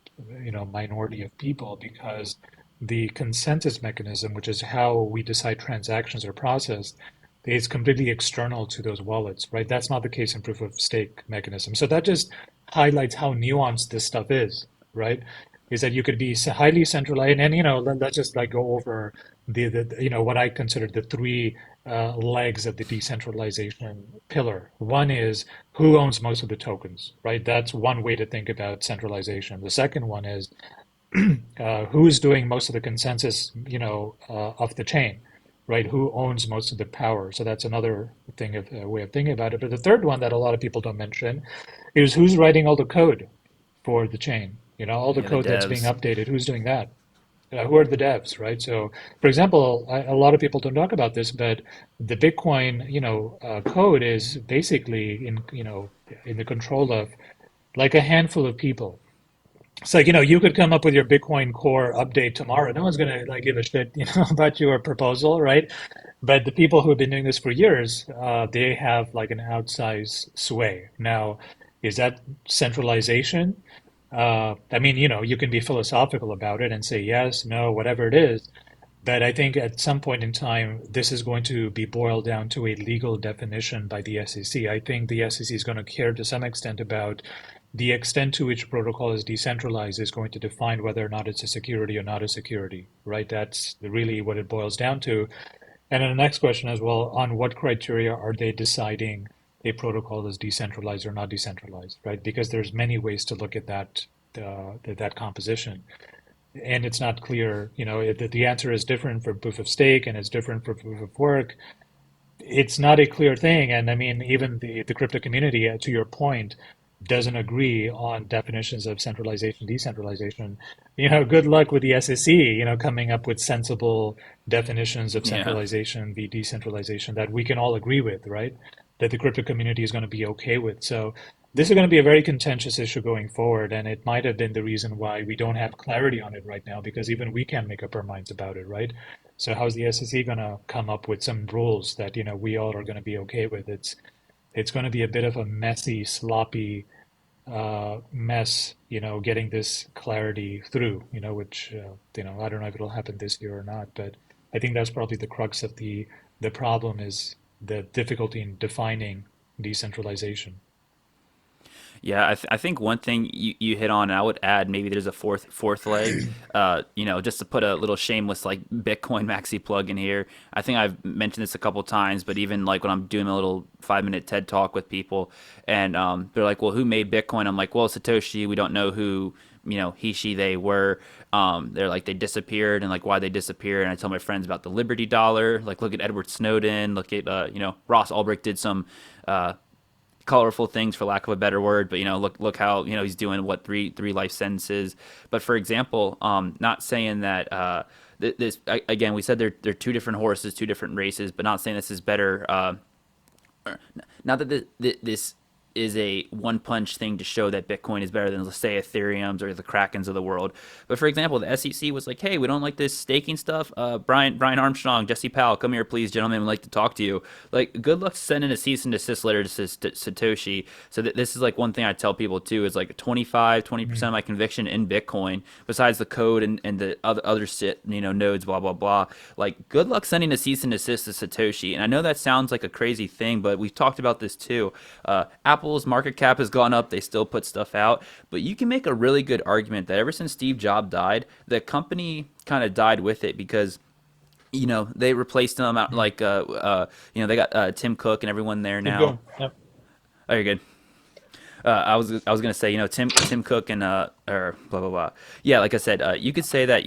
minority of people, because the consensus mechanism, which is how we decide transactions are processed, is completely external to those wallets, right? That's not the case in proof of stake mechanism. So that just highlights how nuanced this stuff is, right? Is that you could be highly centralized, and let's just like go over what I consider the three legs of the decentralization pillar. One is who owns most of the tokens, right? That's one way to think about centralization. The second one is who's doing most of the consensus, of the chain, right? Who owns most of the power? So that's another thing of way of thinking about it. But the third one that a lot of people don't mention is who's writing all the code for the chain. All the Yeah, the code that's being devs. updated. Who's doing that? Who are the devs, right? So, for example, a lot of people don't talk about this, but the Bitcoin, code is basically in the control of like a handful of people. it's like, you could come up with your Bitcoin Core update tomorrow. No one's gonna like give a shit, about your proposal, right? But the people who have been doing this for years, they have like an outsized sway. Now, is that centralization? I mean, you can be philosophical about it and say yes, no, whatever it is. But I think at some point in time, this is going to be boiled down to a legal definition by the SEC. I think the SEC is going to care to some extent about the extent to which protocol is decentralized is going to define whether or not it's a security or not a security, right? That's really what it boils down to. And then the next question as well, on what criteria are they deciding a protocol is decentralized or not decentralized, right? Because there's many ways to look at that composition, and it's not clear. The answer is different for proof of stake and it's different for proof of work. It's not a clear thing, and I mean, even the crypto community, to your point, doesn't agree on definitions of centralization, decentralization. Good luck with the SEC, coming up with sensible definitions of Yeah. centralization, the decentralization that we can all agree with, right? That the crypto community is going to be okay with. So this is going to be a very contentious issue going forward, and it might have been the reason why we don't have clarity on it right now, because even we can't make up our minds about it, right? So how's the SEC going to come up with some rules that we all are going to be okay with? It's going to be a bit of a messy, sloppy mess, getting this clarity through, which I don't know if it'll happen this year or not, but I think that's probably the crux of the problem is the difficulty in defining decentralization. Yeah, I think one thing you hit on, and I would add maybe there's a fourth leg. Just to put a little shameless like Bitcoin maxi plug in here. I think I've mentioned this a couple times, but even like when I'm doing a little 5 minute TED talk with people, and they're like, "Well, who made Bitcoin?" I'm like, "Well, Satoshi. We don't know who." He, she, they were. They're like they disappeared and like why they disappeared. And I tell my friends about the Liberty Dollar. Like look at Edward Snowden. Look at Ross Ulbricht did some uh, colorful things for lack of a better word, but look how he's doing what three life sentences. But for example, not saying that this again, we said they're two different horses, two different races, but not saying this is better. Not that this is a one punch thing to show that Bitcoin is better than, let's say, Ethereum's or the Krakens of the world. But for example, the SEC was like, hey, we don't like this staking stuff. Brian Armstrong, Jesse Powell, come here, please, gentlemen. We'd like to talk to you. Like, good luck sending a cease and desist letter to Satoshi. So this is like one thing I tell people too is like 20% Mm. of my conviction in Bitcoin, besides the code and the other nodes, blah, blah, blah. Like, good luck sending a cease and desist to Satoshi. And I know that sounds like a crazy thing, but we've talked about this too. Apple's market cap has gone up. They still put stuff out. But you can make a really good argument that ever since Steve Jobs died, the company kind of died with it because they replaced them out Mm. like they got Tim Cook and everyone there Keep now. going. Yep. Oh, you're good. I was gonna say Tim Cook and or blah blah blah. Yeah, like I said, you could say that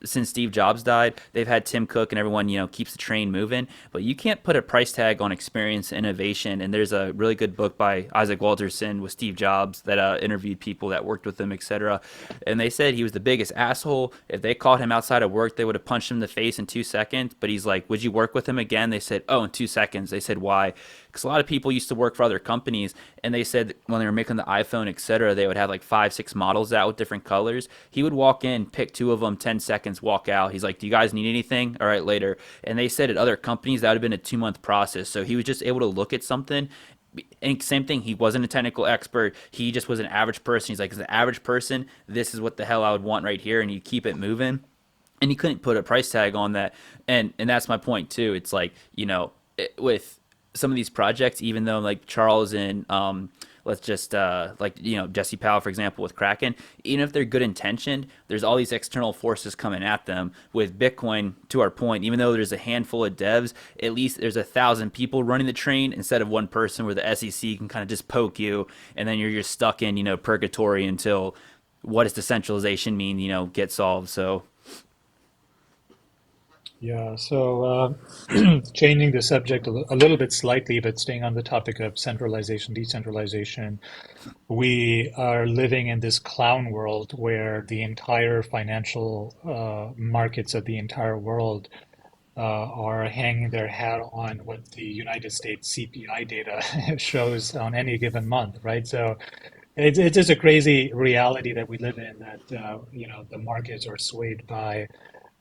since Steve Jobs died, they've had Tim Cook and everyone keeps the train moving. But you can't put a price tag on experience and innovation. And there's a really good book by Isaac Walterson with Steve Jobs that interviewed people that worked with him, etc. And they said he was the biggest asshole. If they caught him outside of work, they would have punched him in the face in 2 seconds. But he's like, "Would you work with him again?" They said, "Oh, in 2 seconds." They said, "Why?" Because a lot of people used to work for other companies, and they said when they were making the iPhone, etc., they would have like 5, 6 models out with different colors. He would walk in, pick two of them, 10 seconds, walk out. He's like, "Do you guys need anything? All right, later." And they said at other companies that would have been a 2 month process. So he was just able to look at something. And same thing, he wasn't a technical expert. He just was an average person. He's like, as an average person, this is what the hell I would want right here, and you keep it moving. And he couldn't put a price tag on that. And that's my point too. It's like with some of these projects, even though like Charles and let's just like Jesse Powell, for example, with Kraken, even if they're good intentioned, there's all these external forces coming at them. With Bitcoin, to our point, even though there's a handful of devs, at least there's 1,000 people running the train instead of one person, where the SEC can kind of just poke you, and then you're just stuck in purgatory until what does decentralization mean get solved. So Yeah, so changing the subject a little bit slightly, but staying on the topic of centralization, decentralization, we are living in this clown world where the entire financial markets of the entire world are hanging their hat on what the United States CPI data shows on any given month, right? So It's just a crazy reality that we live in that the markets are swayed by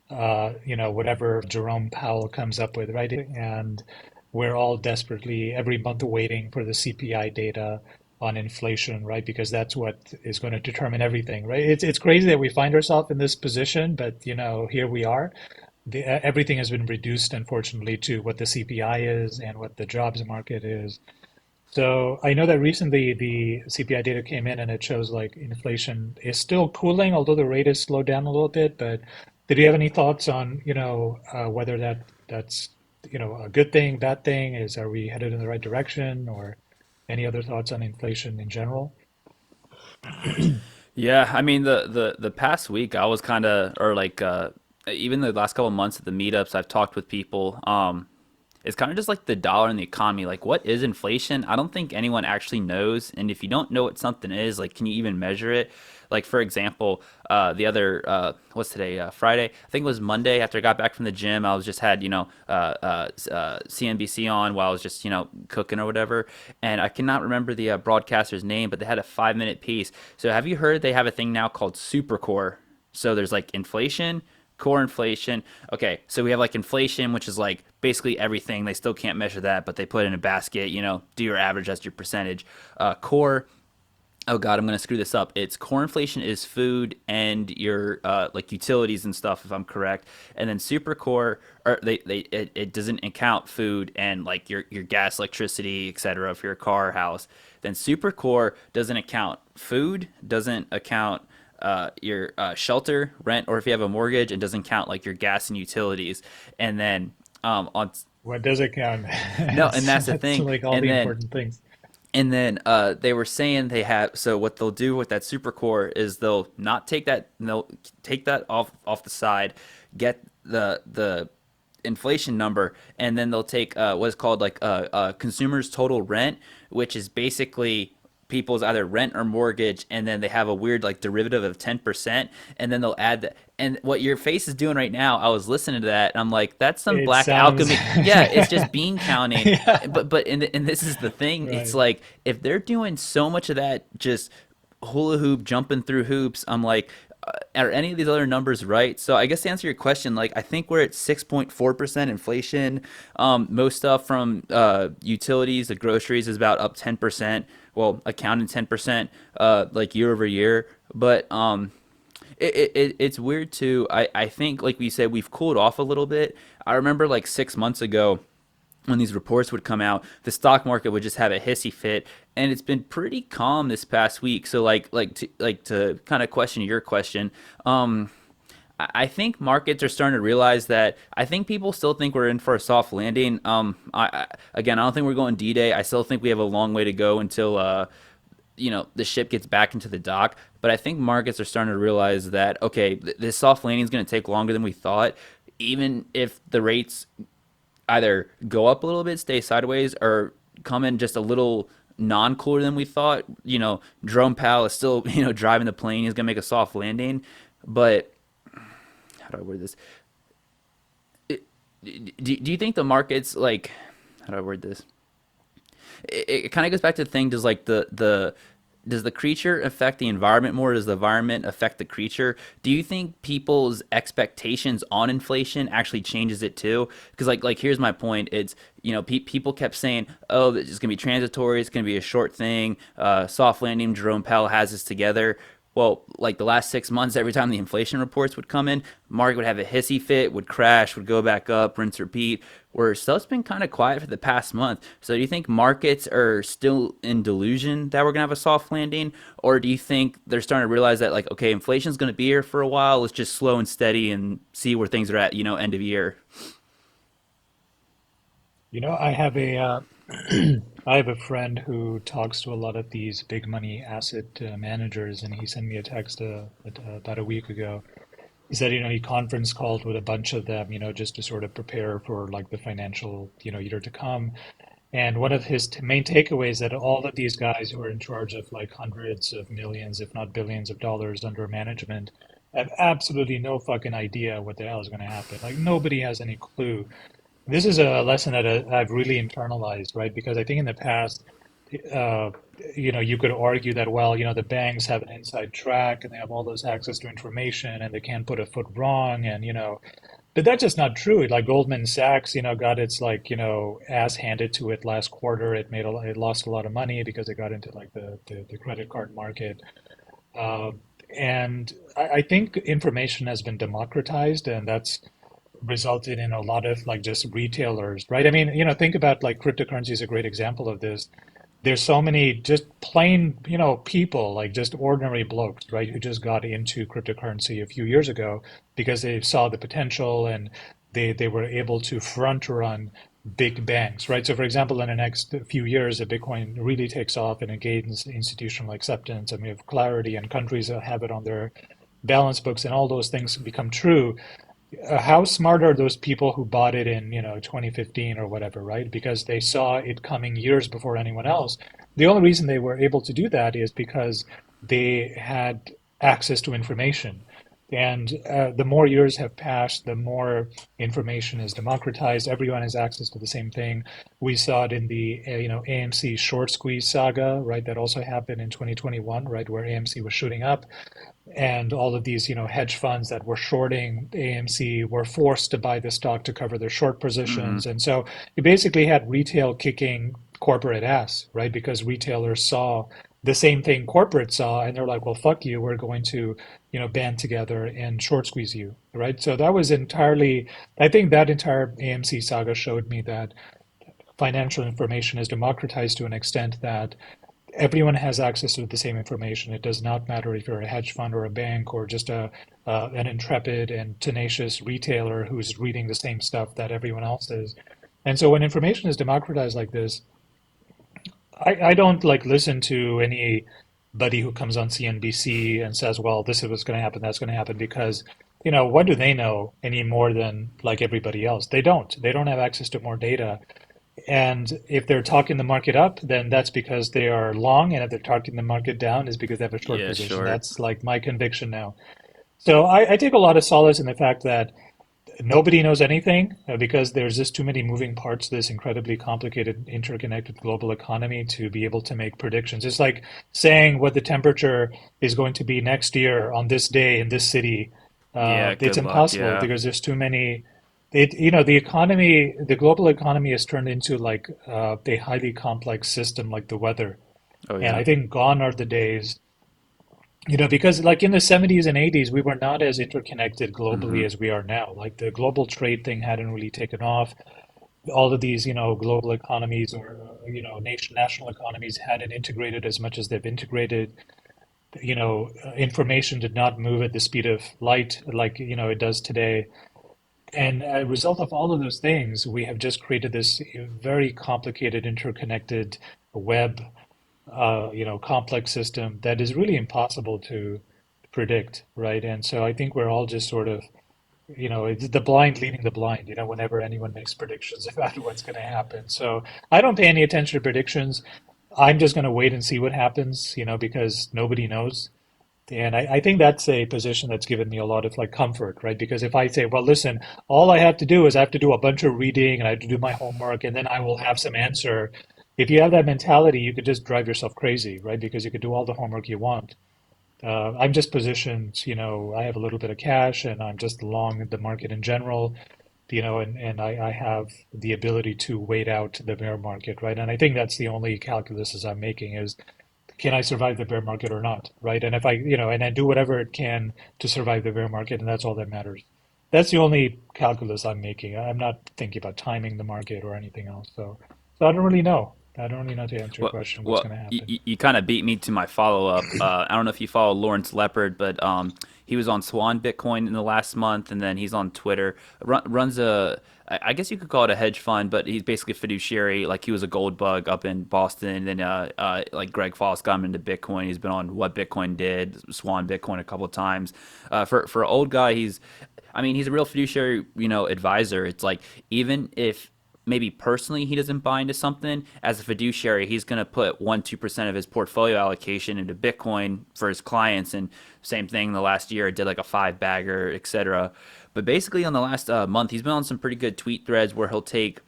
whatever Jerome Powell comes up with, right? And we're all desperately every month waiting for the CPI data on inflation, right? Because that's what is going to determine everything, right? It's crazy that we find ourselves in this position, but here we are. Everything has been reduced, unfortunately, to what the CPI is and what the jobs market is. So I know that recently the CPI data came in and it shows like inflation is still cooling, although the rate has slowed down a little bit. But did you have any thoughts on, whether that's, a good thing, bad thing? Are we headed in the right direction, or any other thoughts on inflation in general? Yeah, I mean the past week I was kind of or like even the last couple of months at the meetups I've talked with people. It's kind of just like the dollar and the economy. Like, what is inflation? I don't think anyone actually knows. And if you don't know what something is, like, can you even measure it? Like, for example, the other, what's today? Friday. I think it was Monday after I got back from the gym. I was just had, CNBC on while I was just, cooking or whatever. And I cannot remember the broadcaster's name, but they had a 5 minute piece. So have you heard they have a thing now called Supercore? So there's like inflation, core inflation. Okay, so we have like inflation, which is like basically everything. They still can't measure that, but they put it in a basket. Do your average, that's your percentage. Core. Oh God, I'm gonna screw this up. It's core inflation is food and your like utilities and stuff, if I'm correct. And then super core, or it doesn't account food and like your gas, electricity, etc. For your car or house. Then super core doesn't account food, doesn't account your shelter, rent, or if you have a mortgage, it doesn't count like your gas and utilities. And then on What does it count? no, and that's the That's thing. like all And the then important things. they were saying they have so what they'll do with that super core is they'll not take that they'll take that off the side, get the inflation number, and then they'll take what is called like consumers total rent, which is basically people's either rent or mortgage, and then they have a weird like derivative of 10%, and then they'll add that. And what your face is doing right now, I was listening to that and I'm like, that's some It black sounds, alchemy. Yeah, it's just bean counting. yeah, And this is the thing, it's right. like if they're doing so much of that just hula hoop jumping through hoops, I'm like, are any of these other numbers right? So I guess to answer your question, like I think we're at 6.4% inflation. Most stuff from utilities to groceries is about up 10%. Well, accounting 10%, like year over year. But it's weird too. I think like we said, we've cooled off a little bit. I remember like 6 months ago when these reports would come out, the stock market would just have a hissy fit, and it's been pretty calm this past week. So like to kind of question your question, I think markets are starting to realize that. I think people still think we're in for a soft landing. Again, I don't think we're going D-Day. I still think we have a long way to go until the ship gets back into the dock. But I think markets are starting to realize that okay, this soft landing is going to take longer than we thought. Even if the rates either go up a little bit, stay sideways, or come in just a little non-cooler than we thought. Jerome Powell is still driving the plane. He's gonna make a soft landing, but how do I word this? Do you think the markets like how do I word this? It kind of goes back to the thing. Does like the does the creature affect the environment more? Does the environment affect the creature? Do you think people's expectations on inflation actually changes it too? Because like here's my point. It's people kept saying, oh, it's gonna be transitory. It's gonna be a short thing. Soft landing. Jerome Powell has this together. Well, like the last 6 months, every time the inflation reports would come in, market would have a hissy fit, would crash, would go back up, rinse, repeat. Where stuff's been kind of quiet for the past month. So do you think markets are still in delusion that we're gonna have a soft landing, or do you think they're starting to realize that like okay, inflation's gonna be here for a while. Let's just slow and steady and see where things are at. End of year. I have a I have a friend who talks to a lot of these big money asset managers, and he sent me a text about a week ago. He said, he conference called with a bunch of them, just to sort of prepare for like the financial, year to come. And one of his main takeaways that all of these guys who are in charge of like hundreds of millions, if not billions of dollars under management have absolutely no fucking idea what the hell is going to happen. Like nobody has any clue. This is a lesson that I've really internalized, right? Because I think in the past, uh, you could argue that, well, the banks have an inside track and they have all those access to information and they can't put a foot wrong. And, but that's just not true. Like Goldman Sachs, got its like, ass handed to it last quarter. It lost a lot of money because it got into like the credit card market. Uh, and I think information has been democratized, and that's resulted in a lot of like just retailers, right? I mean, think about like cryptocurrency is a great example of this. There's so many just plain, people, like just ordinary blokes, right, who just got into cryptocurrency a few years ago because they saw the potential and they were able to front run big banks, right? So, for example, in the next few years, if Bitcoin really takes off and it gains institutional acceptance, and we have clarity, and countries have it on their balance books, and all those things become true, how smart are those people who bought it in 2015 or whatever, right? Because they saw it coming years before anyone else. The only reason they were able to do that is because they had access to information. And the more years have passed, the more information is democratized. Everyone has access to the same thing. We saw it in the AMC short squeeze saga, right? That also happened in 2021, right, where AMC was shooting up, and all of these hedge funds that were shorting AMC were forced to buy the stock to cover their short Hmm. positions. And so you basically had retail kicking corporate ass, right? Because retailers saw the same thing corporate saw, and they're like, well, fuck you, we're going to band together and short squeeze you, right? So that was entirely, I think that entire AMC saga showed me that financial information is democratized to an extent that everyone has access to the same information. It does not matter if you're a hedge fund or a bank or just an intrepid and tenacious retailer who's reading the same stuff that everyone else is. And so when information is democratized like this, I don't like listen to anybody who comes on CNBC and says, well, this is what's going to happen, that's going to happen, because what do they know any more than like everybody else? They don't. They don't have access to more data. And if they're talking the market up, then that's because they are long. And if they're talking the market down, is because they have a short Yeah, position. sure. That's like my conviction now. So I take a lot of solace in the fact that nobody knows anything because there's just too many moving parts to this incredibly complicated, interconnected global economy to be able to make predictions. It's like saying what the temperature is going to be next year on this day in this city. Yeah, It's good luck. impossible Yeah. because there's too many. The economy, the global economy has turned into like a highly complex system like the weather. Oh, And yeah. I think gone are the days because like in the 70s and 80s, we were not as interconnected Hmm. globally as we are now. Like the global trade thing hadn't really taken off. All of these, global economies or, national economies hadn't integrated as much as they've integrated. Information did not move at the speed of light like, it does today. And as a result of all of those things, we have just created this very complicated, interconnected web complex system that is really impossible to predict, right? And so I think we're all just sort of, it's the blind leading the blind, whenever anyone makes predictions about what's going to happen. So I don't pay any attention to predictions. I'm just going to wait and see what happens, because nobody knows. And I think that's a position that's given me a lot of like comfort, right? Because if I say, well, listen, all I have to do is I have to do a bunch of reading and I have to do my homework and then I will have some answer. If you have that mentality, you could just drive yourself crazy, right? Because you could do all the homework you want. I'm just positioned, I have a little bit of cash and I'm just long the market in general, and I have the ability to wait out the bear market, right? And I think that's the only calculus I'm making is can I survive the bear market or not, right? And if and I do whatever it can to survive the bear market, and that's all that matters. That's the only calculus I'm making. I'm not thinking about timing the market or anything else. So I don't really know. I don't really know to answer your Well, question what's well, going to you, happen. you kind of beat me to my follow up. I don't know if you follow Lawrence Leopard, but he was on Swan Bitcoin in the last month, and then he's on Twitter. Runs a, I guess you could call it a hedge fund, but he's basically a fiduciary. Like he was a gold bug up in Boston, and then like Greg Foss got him into Bitcoin. He's been on What Bitcoin Did, Swan Bitcoin a couple of times. For an old guy, I mean, he's a real fiduciary, advisor. It's like even if maybe personally he doesn't buy into something, as a fiduciary he's going to put 1-2% of his portfolio allocation into Bitcoin for his clients. And same thing the last year, it did like a five bagger, etc. But basically on the last month he's been on some pretty good tweet threads where he'll take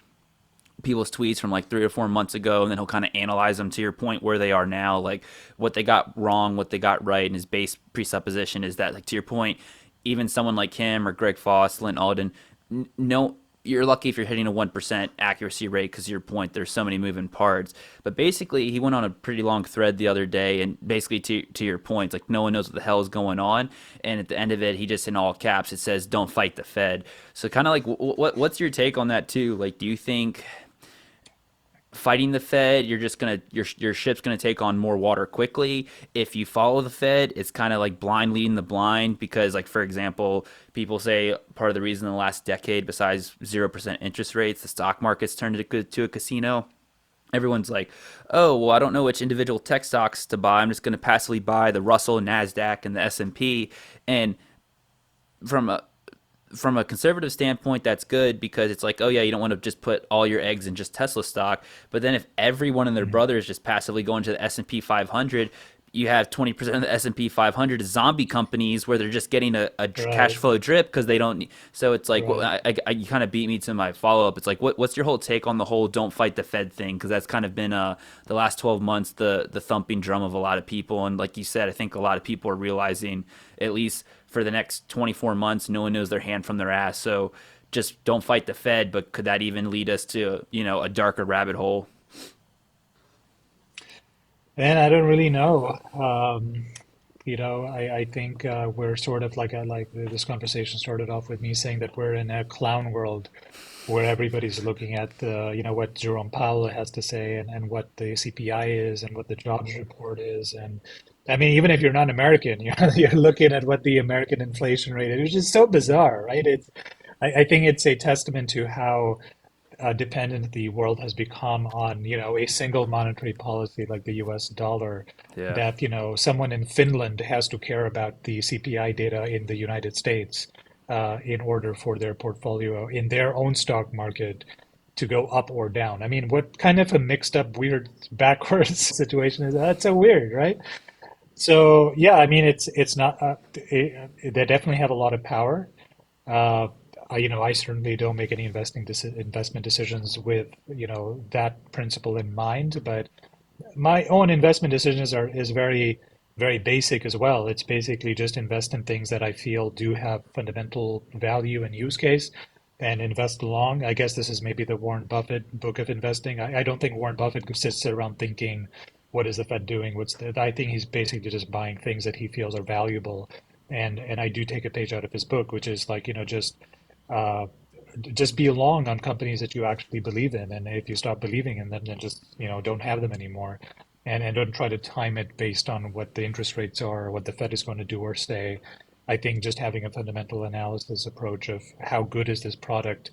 people's tweets from like 3 or 4 months ago, and then he'll kind of analyze them to your point where they are now, like what they got wrong, what they got right, and his base presupposition is that, like to your point, even someone like him or Greg Foss, Lynn Alden, no, you're lucky if you're hitting a 1% accuracy rate because, your point, there's so many moving parts. But basically, he went on a pretty long thread the other day, and basically to your point, like no one knows what the hell is going on. And at the end of it, he just in all caps it says, "Don't fight the Fed." So kind of like, what's your take on that too? Like, do you think fighting the Fed, you're just gonna your ship's gonna take on more water quickly? If you follow the Fed, it's kind of like blind leading the blind because, like for example, people say part of the reason in the last decade, besides 0% interest rates, the stock market's turned to a casino. Everyone's like, oh well, I don't know which individual tech stocks to buy. I'm just gonna passively buy the Russell, Nasdaq, and the S&P. And from a conservative standpoint, that's good because it's like, oh yeah, you don't want to just put all your eggs in just Tesla stock. But then if everyone and their Mhm. brother is just passively going to the S&P 500, you have 20% of the S&P 500 is zombie companies where they're just getting a cash Right, flow drip because they don't need. So it's like, well, right. you kind of beat me to my follow up. It's like, what's your whole take on the whole "don't fight the Fed" thing? Because that's kind of been the last 12 months the thumping drum of a lot of people. And like you said, I think a lot of people are realizing, at least for the next 24 months, no one knows their hand from their ass. So just don't fight the Fed. But could that even lead us to, a darker rabbit hole? And I don't really know. I think we're sort of like this conversation started off with me saying that we're in a clown world where everybody's looking at what Jerome Powell has to say and what the CPI is and what the jobs report is. And I mean, even if you're not American, you're looking at what the American inflation rate is, which is so bizarre, right? I think it's a testament to how dependent the world has become on, a single monetary policy like the US dollar, Yeah. that, someone in Finland has to care about the CPI data in the United States in order for their portfolio in their own stock market to go up or down. I mean, what kind of a mixed up, weird, backwards situation is that? That's so weird, right? So yeah, I mean, it's not. They definitely have a lot of power. Uh, I certainly don't make any investment decisions with, that principle in mind, but my own investment decisions is very, very basic as well. It's basically just invest in things that I feel do have fundamental value and use case and invest long. I guess this is maybe the Warren Buffett book of investing. I don't think Warren Buffett sits around thinking, what is the Fed doing? I think he's basically just buying things that he feels are valuable. And I do take a page out of his book, which is like, uh, just be long on companies that you actually believe in. And if you stop believing in them, then just, don't have them anymore. And don't try to time it based on what the interest rates are or what the Fed is going to do or say. I think just having a fundamental analysis approach of how good is this product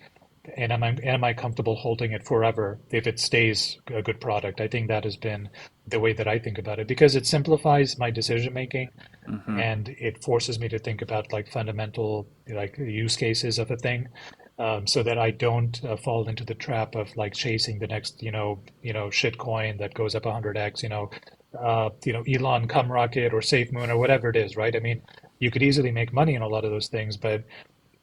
and am I comfortable holding it forever if it stays a good product? I think that has been the way that I think about it because it simplifies my decision making Hmm. and it forces me to think about like fundamental like use cases of a thing, so that I don't fall into the trap of like chasing the next shit coin that goes up 100x, Elon cum rocket or SafeMoon or whatever it is, right? I mean, you could easily make money in a lot of those things, but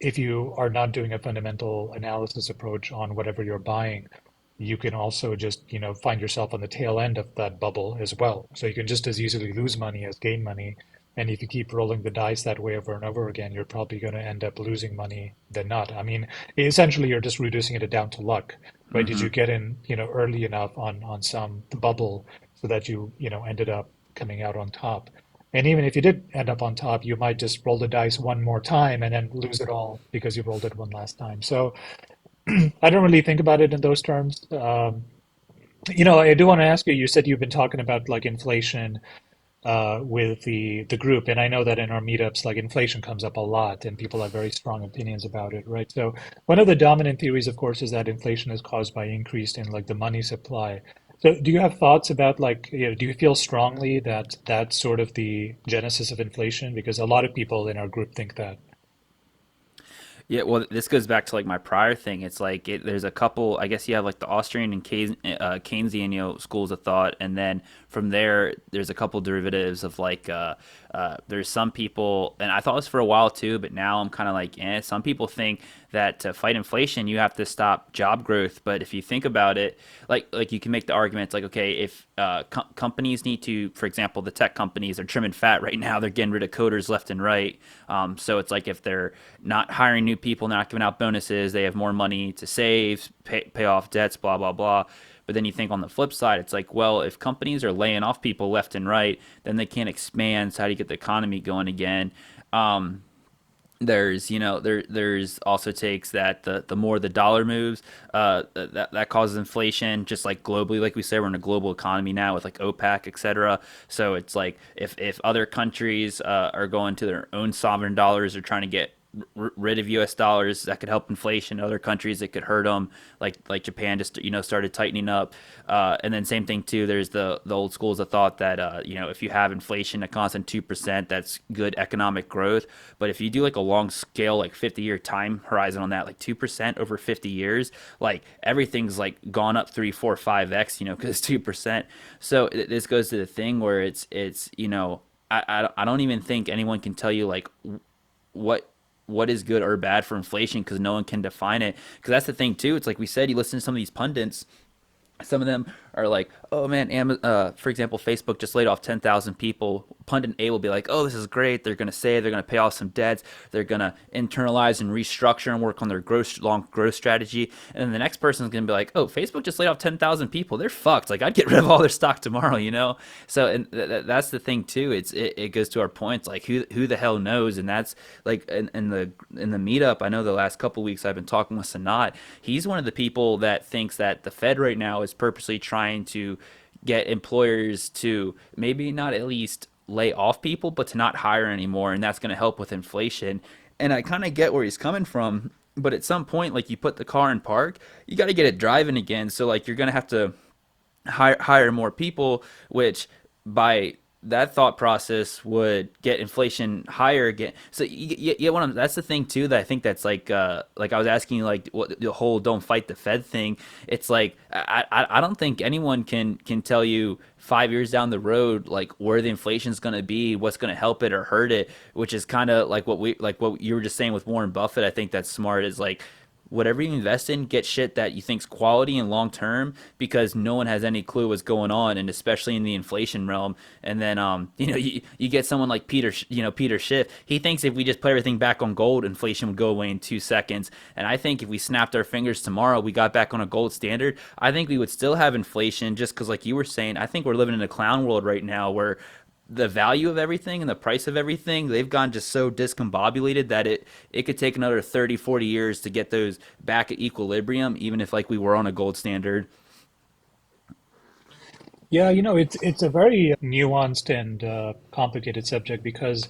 if you are not doing a fundamental analysis approach on whatever you're buying, you can also just, find yourself on the tail end of that bubble as well. So you can just as easily lose money as gain money. And if you keep rolling the dice that way over and over again, you're probably going to end up losing money than not. I mean, essentially, you're just reducing it down to luck, right? Did Hmm. you get in, early enough on some bubble so that ended up coming out on top? And even if you did end up on top, you might just roll the dice one more time and then lose it all because you rolled it one last time. So I don't really think about it in those terms. I do want to ask you, you said you've been talking about like inflation with the group, and I know that in our meetups, like inflation comes up a lot, and people have very strong opinions about it, right? So one of the dominant theories, of course, is that inflation is caused by increase in like the money supply. So do you have thoughts about like, do you feel strongly that that's sort of the genesis of inflation? Because a lot of people in our group think that. Yeah, well, this goes back to like my prior thing. It's like there's a couple. I guess you have like the Austrian and Keynesian, schools of thought, and then from there, there's a couple derivatives of like there's some people, and I thought this for a while too, but now I'm kind of like, Some people think that to fight inflation, you have to stop job growth. But if you think about it, like you can make the argument, it's like, okay, if companies need to, for example, the tech companies are trimming fat right now, they're getting rid of coders left and right. So it's like if they're not hiring new people, not giving out bonuses, they have more money to save, pay off debts, blah blah blah. But then you think on the flip side, it's like, well, if companies are laying off people left and right, then they can't expand. So how do you get the economy going again? Um, there's also takes that the more the dollar moves, that causes inflation. Just like globally, like we said, we're in a global economy now with like OPEC, etc. So it's like if other countries are going to their own sovereign dollars or trying to get rid of U.S. dollars, that could help inflation. Other countries, it could hurt them. Like Japan just started tightening up, and then same thing too. There's the old schools of thought that if you have inflation a constant 2%, that's good economic growth. But if you do like a long scale, like 50-year time horizon on that, like 2% over 50 years, like everything's like gone up 3, 4, 5x, because it's 2%. So this goes to the thing where it's I don't even think anyone can tell you like what what is good or bad for inflation because no one can define it. Because that's the thing too. It's like we said, you listen to some of these pundits. Some of them are like, "Oh man, for example, Facebook just laid off 10,000 people." Pundit A will be like, "Oh, this is great. They're going to save. They're going to pay off some debts. They're going to internalize and restructure and work on their long growth strategy." And then the next person is going to be like, "Oh, Facebook just laid off 10,000 people. They're fucked. Like, I'd get rid of all their stock tomorrow." So, and that's the thing too. It goes to our points. Like, who the hell knows? And that's like in the meetup. I know the last couple of weeks I've been talking with Sanat. He's one of the people that thinks that the Fed right now is purposely trying to get employers to maybe not at least lay off people, but to not hire anymore, and that's going to help with inflation. And I kind of get where he's coming from, but at some point, like you put the car in park, you got to get it driving again. So like you're going to have to hire more people, which by that thought process would get inflation higher again. So that's the thing too that I think that's like I was asking you like what the whole don't fight the Fed thing. It's like I don't think anyone can tell you 5 years down the road like where the inflation's going to be, what's going to help it or hurt it, which is kind of like what you were just saying with Warren Buffett. I think that's smart is like whatever you invest in, get shit that you think's quality and long term because no one has any clue what's going on, and especially in the inflation realm. And then you get someone like Peter Schiff. He thinks if we just put everything back on gold, inflation would go away in 2 seconds. And I think if we snapped our fingers tomorrow, we got back on a gold standard, I think we would still have inflation just because, like you were saying, I think we're living in a clown world right now where the value of everything and the price of everything, they've gone just so discombobulated that it could take another 30, 40 years to get those back at equilibrium, even if like we were on a gold standard. Yeah, it's a very nuanced and complicated subject because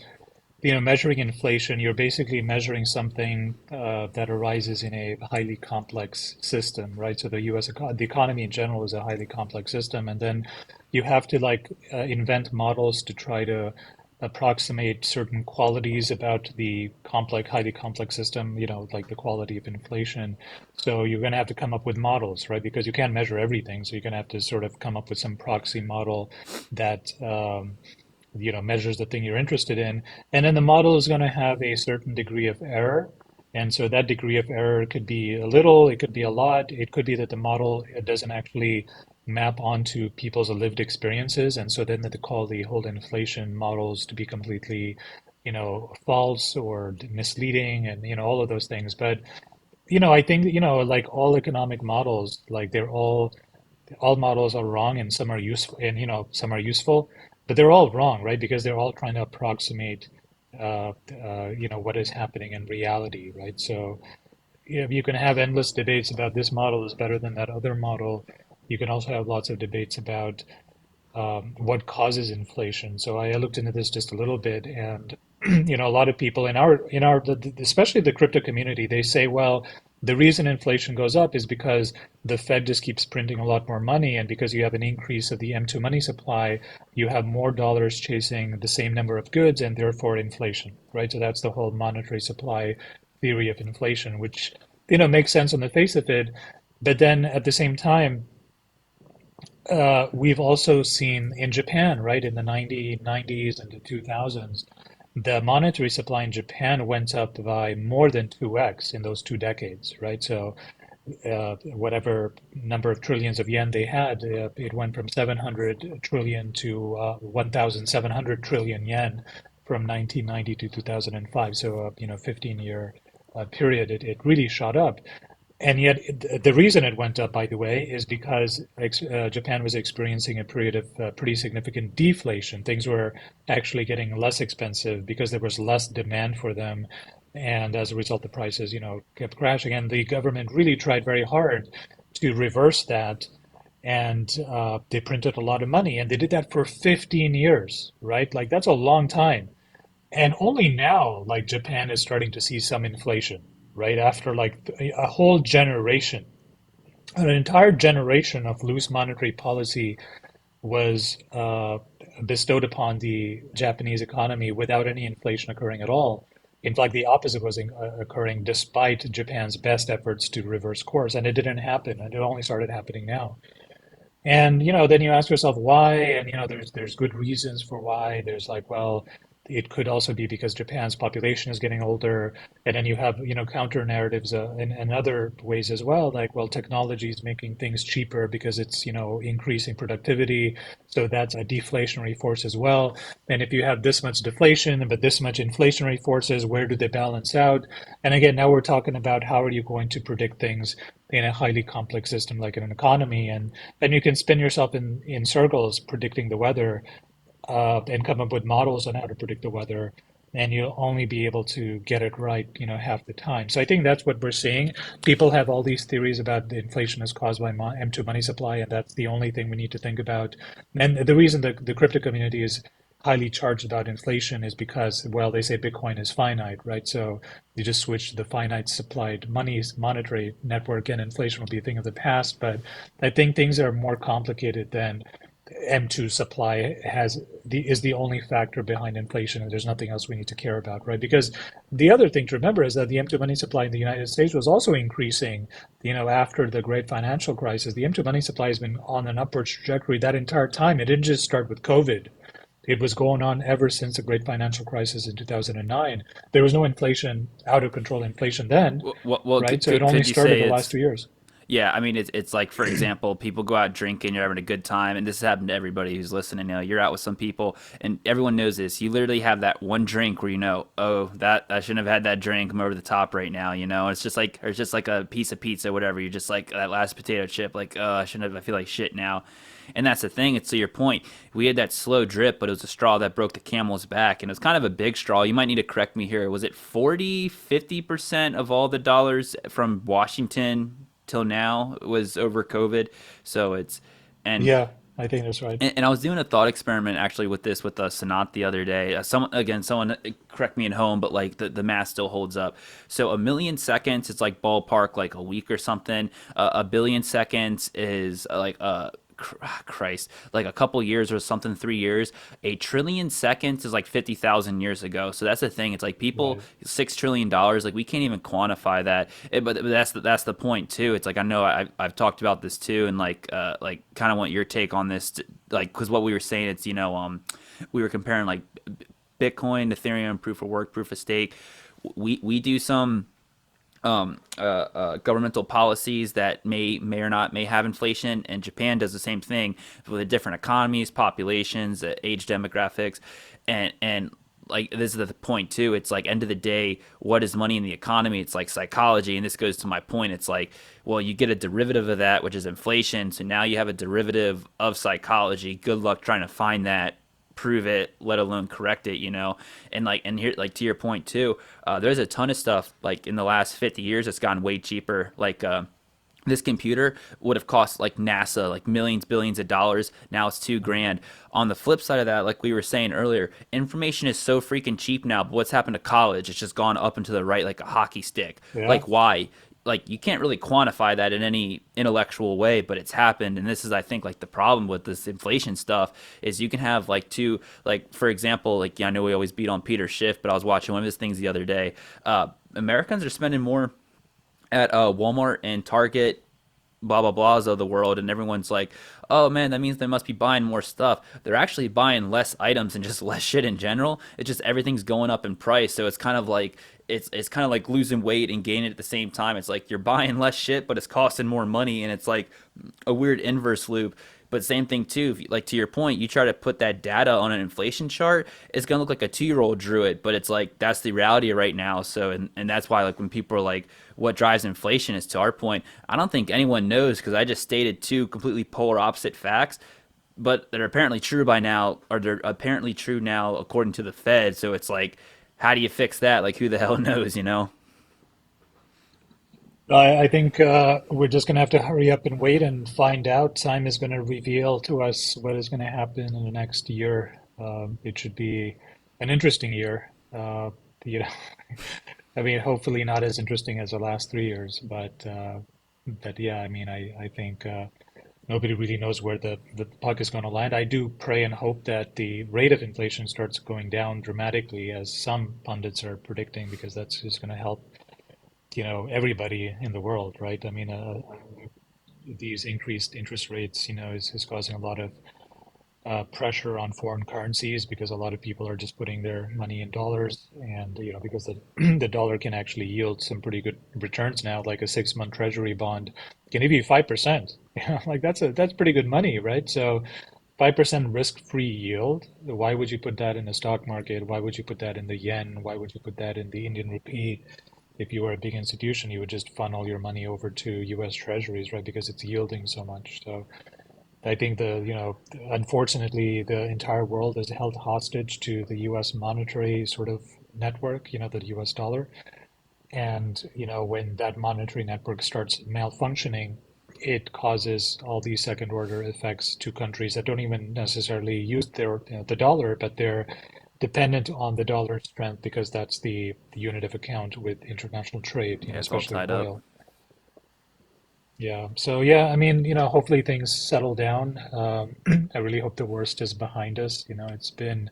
measuring inflation, you're basically measuring something that arises in a highly complex system, right? So the economy in general is a highly complex system, and then you have to like invent models to try to approximate certain qualities about the highly complex system, like the quality of inflation. So you're going to have to come up with models, right? Because you can't measure everything, so you're going to have to sort of come up with some proxy model that measures the thing you're interested in. And then the model is going to have a certain degree of error. And so that degree of error could be a little, it could be a lot. It could be that the model doesn't actually map onto people's lived experiences. And so then they call the whole inflation models to be completely, false or misleading and, all of those things. But, I think, like all economic models, like all models are wrong and some are useful and some are useful, but they're all wrong, right? Because they're all trying to approximate what is happening in reality, right? So you can have endless debates about this model is better than that other model. You can also have lots of debates about what causes inflation. So I looked into this just a little bit, and a lot of people especially the crypto community, they say, well, the reason inflation goes up is because the Fed just keeps printing a lot more money, and because you have an increase of the M2 money supply, you have more dollars chasing the same number of goods, and therefore inflation, right? So that's the whole monetary supply theory of inflation, which makes sense on the face of it. But then at the same time, we've also seen in Japan, right, in the 1990s and the 2000s, the monetary supply in Japan went up by more than 2x in those 2 decades, right? So whatever number of trillions of yen they had, it went from 700 trillion to 1,700 trillion yen from 1990 to 2005. So, 15-year period, it really shot up. And yet, the reason it went up, by the way, is because Japan was experiencing a period of pretty significant deflation. Things were actually getting less expensive because there was less demand for them. And as a result, the prices, kept crashing. And the government really tried very hard to reverse that. And they printed a lot of money. And they did that for 15 years, right? Like, that's a long time. And only now, like Japan is starting to see some inflation, right? After like a whole generation, an entire generation of loose monetary policy was bestowed upon the Japanese economy without any inflation occurring at all. In fact, the opposite was occurring despite Japan's best efforts to reverse course, and it didn't happen, and it only started happening now. And then you ask yourself why, and there's good reasons for why. There's like, well, it could also be because Japan's population is getting older, and then you have counter narratives in other ways as well. Like, well, technology is making things cheaper because it's increasing productivity, so that's a deflationary force as well. And if you have this much deflation but this much inflationary forces, where do they balance out? And again, now we're talking about how are you going to predict things in a highly complex system like in an economy, and then you can spin yourself in circles predicting the weather and come up with models on how to predict the weather, and you'll only be able to get it right, half the time. So I think that's what we're seeing. People have all these theories about the inflation is caused by M2 money supply, and that's the only thing we need to think about. And the reason the crypto community is highly charged about inflation is because, well, they say Bitcoin is finite, right? So you just switch to the finite supplied money monetary network, and inflation will be a thing of the past. But I think things are more complicated than M2 supply is the only factor behind inflation, and there's nothing else we need to care about, right? Because the other thing to remember is that the M2 money supply in the United States was also increasing, after the great financial crisis. The M2 money supply has been on an upward trajectory that entire time. It didn't just start with COVID. It was going on ever since the great financial crisis in 2009. There was no inflation, out of control inflation then, Well, right? So it only could you started say the last it's 2 years. yeah, I mean, it's like, for example, people go out drinking, you're having a good time, and this has happened to everybody who's listening. You're out with some people, and everyone knows this. You literally have that one drink where oh, that I shouldn't have had that drink. I'm over the top right now. It's just like, or it's just like a piece of pizza, whatever. You're just like that last potato chip, like, oh, I shouldn't have. I feel like shit now. And that's the thing. It's to your point. We had that slow drip, but it was a straw that broke the camel's back, and it was kind of a big straw. You might need to correct me here. Was it 40, 50% of all the dollars from Washington till now was over COVID. So it's and Yeah, I think that's right. and I was doing a thought experiment actually with this with Sanat the other day. Someone correct me at home, but like the math still holds up. So a million seconds, it's like ballpark like a week or something. A billion seconds is like Christ, like a couple years or something, 3 years. A trillion seconds is like 50,000 years ago. So that's the thing. It's like people, Right. $6 trillion, like we can't even quantify that. But that's the point too. It's like I know I've talked about this too, and like kind of want your take on this, like because what we were saying, it's we were comparing like Bitcoin, Ethereum, proof of work, proof of stake. We do some governmental policies that may or not may have inflation, and Japan does the same thing with the different economies, populations, age demographics, and like this is the point too. It's like end of the day, what is money in the economy? It's like psychology, and this goes to my point. It's like, well, you get a derivative of that, which is inflation. So now you have a derivative of psychology. Good luck trying to find that, prove it, let alone correct it. And here, like to your point too, there's a ton of stuff like in the last 50 years that's gone way cheaper. Like this computer would have cost like NASA like millions, billions of dollars. Now it's 2 grand. On the flip side of that, like we were saying earlier, information is so freaking cheap now. But what's happened to college? It's just gone up and to the right like a hockey stick. Yeah. Like why? Like you can't really quantify that in any intellectual way, but it's happened. And this is, I think, like the problem with this inflation stuff is you can have like two, like for example, like, yeah, I know we always beat on Peter Schiff, but I was watching one of his things the other day. Americans are spending more at Walmart and Target, blah blah blahs of the world, and everyone's like, "Oh man, that means they must be buying more stuff." They're actually buying less items and just less shit in general. It's just everything's going up in price, so it's kind of like it's kind of like losing weight and gaining at the same time. It's like you're buying less shit, but it's costing more money, and it's like a weird inverse loop. But same thing too, if like to your point, you try to put that data on an inflation chart, it's gonna look like a 2 year old drew it, but it's like that's the reality right now. So and that's why like when people are like, what drives inflation is to our point, I don't think anyone knows because I just stated two completely polar opposite facts, but they're apparently true by now, or they're apparently true now according to the Fed. So it's like, how do you fix that? Like who the hell knows, you know? I think we're just going to have to hurry up and wait and find out. Time is going to reveal to us what is going to happen in the next year. It should be an interesting year. You know, I mean, hopefully not as interesting as the last 3 years, but yeah, I mean, I think nobody really knows where the puck is going to land. I do pray and hope that the rate of inflation starts going down dramatically, as some pundits are predicting, because that's just going to help, everybody in the world, right? I mean, these increased interest rates, is causing a lot of pressure on foreign currencies because a lot of people are just putting their money in dollars, and because the dollar can actually yield some pretty good returns now, like a 6-month treasury bond can give you 5%. Like that's pretty good money, right? So 5% risk-free yield. Why would you put that in the stock market? Why would you put that in the yen? Why would you put that in the Indian rupee? If you were a big institution, you would just funnel your money over to US Treasuries, right? Because it's yielding so much. So I think unfortunately, the entire world is held hostage to the US monetary sort of network, the US dollar. And, when that monetary network starts malfunctioning, it causes all these second order effects to countries that don't even necessarily use the dollar, but they're dependent on the dollar strength because that's the unit of account with international trade, Yeah, it's all especially tied up. oil. Yeah. So yeah, I mean, hopefully things settle down. I really hope the worst is behind us. It's been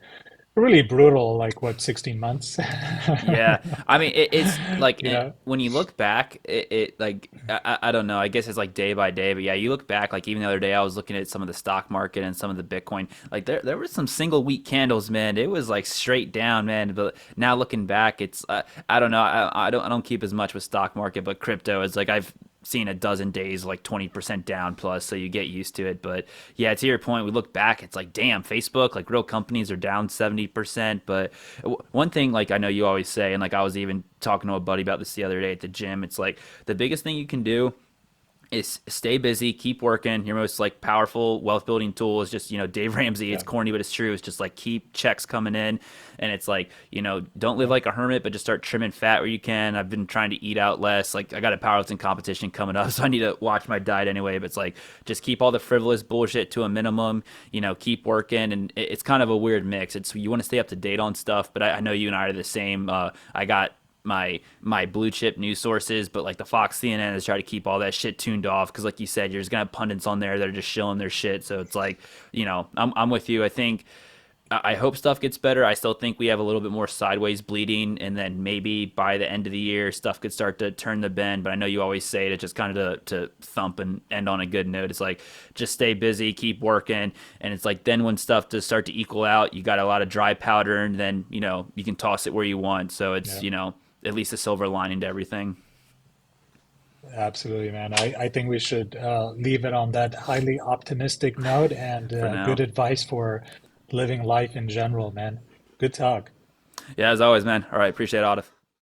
really brutal, like what, 16 months? Yeah, I mean, it's like You know? when you look back, it like I don't know. I guess it's like day by day, but yeah, you look back. Like even the other day, I was looking at some of the stock market and some of the Bitcoin. Like there were some single week candles, man. It was like straight down, man. But now looking back, it's I don't know. I don't keep as much with stock market, but crypto is like I've seen a dozen days like 20% down plus, so you get used to it. But yeah, to your point, we look back, it's like damn, Facebook, like real companies are down 70%. But one thing, like I know you always say, and like I was even talking to a buddy about this the other day at the gym, it's like the biggest thing you can do is stay busy, keep working. Your most like powerful wealth building tool is just, Dave Ramsey. It's Yeah. corny, but it's true. It's just like keep checks coming in. And it's like, don't live Yeah. like a hermit, but just start trimming fat where you can. I've been trying to eat out less. Like I got a powerlifting competition coming up, so I need to watch my diet anyway. But it's like just keep all the frivolous bullshit to a minimum, keep working. And it's kind of a weird mix. It's you want to stay up to date on stuff, but I know you and I are the same. I got my blue chip news sources, but like the Fox CNN is trying to keep all that shit tuned off because, like you said, you're just gonna have pundits on there that are just shilling their shit. So it's like, I'm with you. I think I hope stuff gets better. I still think we have a little bit more sideways bleeding, and then maybe by the end of the year, stuff could start to turn the bend. But I know you always say it just kind of to thump and end on a good note. It's like just stay busy, keep working, and it's like then when stuff does start to equal out, you got a lot of dry powder, and then you can toss it where you want. So it's Yeah. at least a silver lining to everything Absolutely, man. I think we should leave it on that highly optimistic note and for good now. advice for living life in general, man. Good talk. Yeah, as always, man. All right, appreciate it, Atif.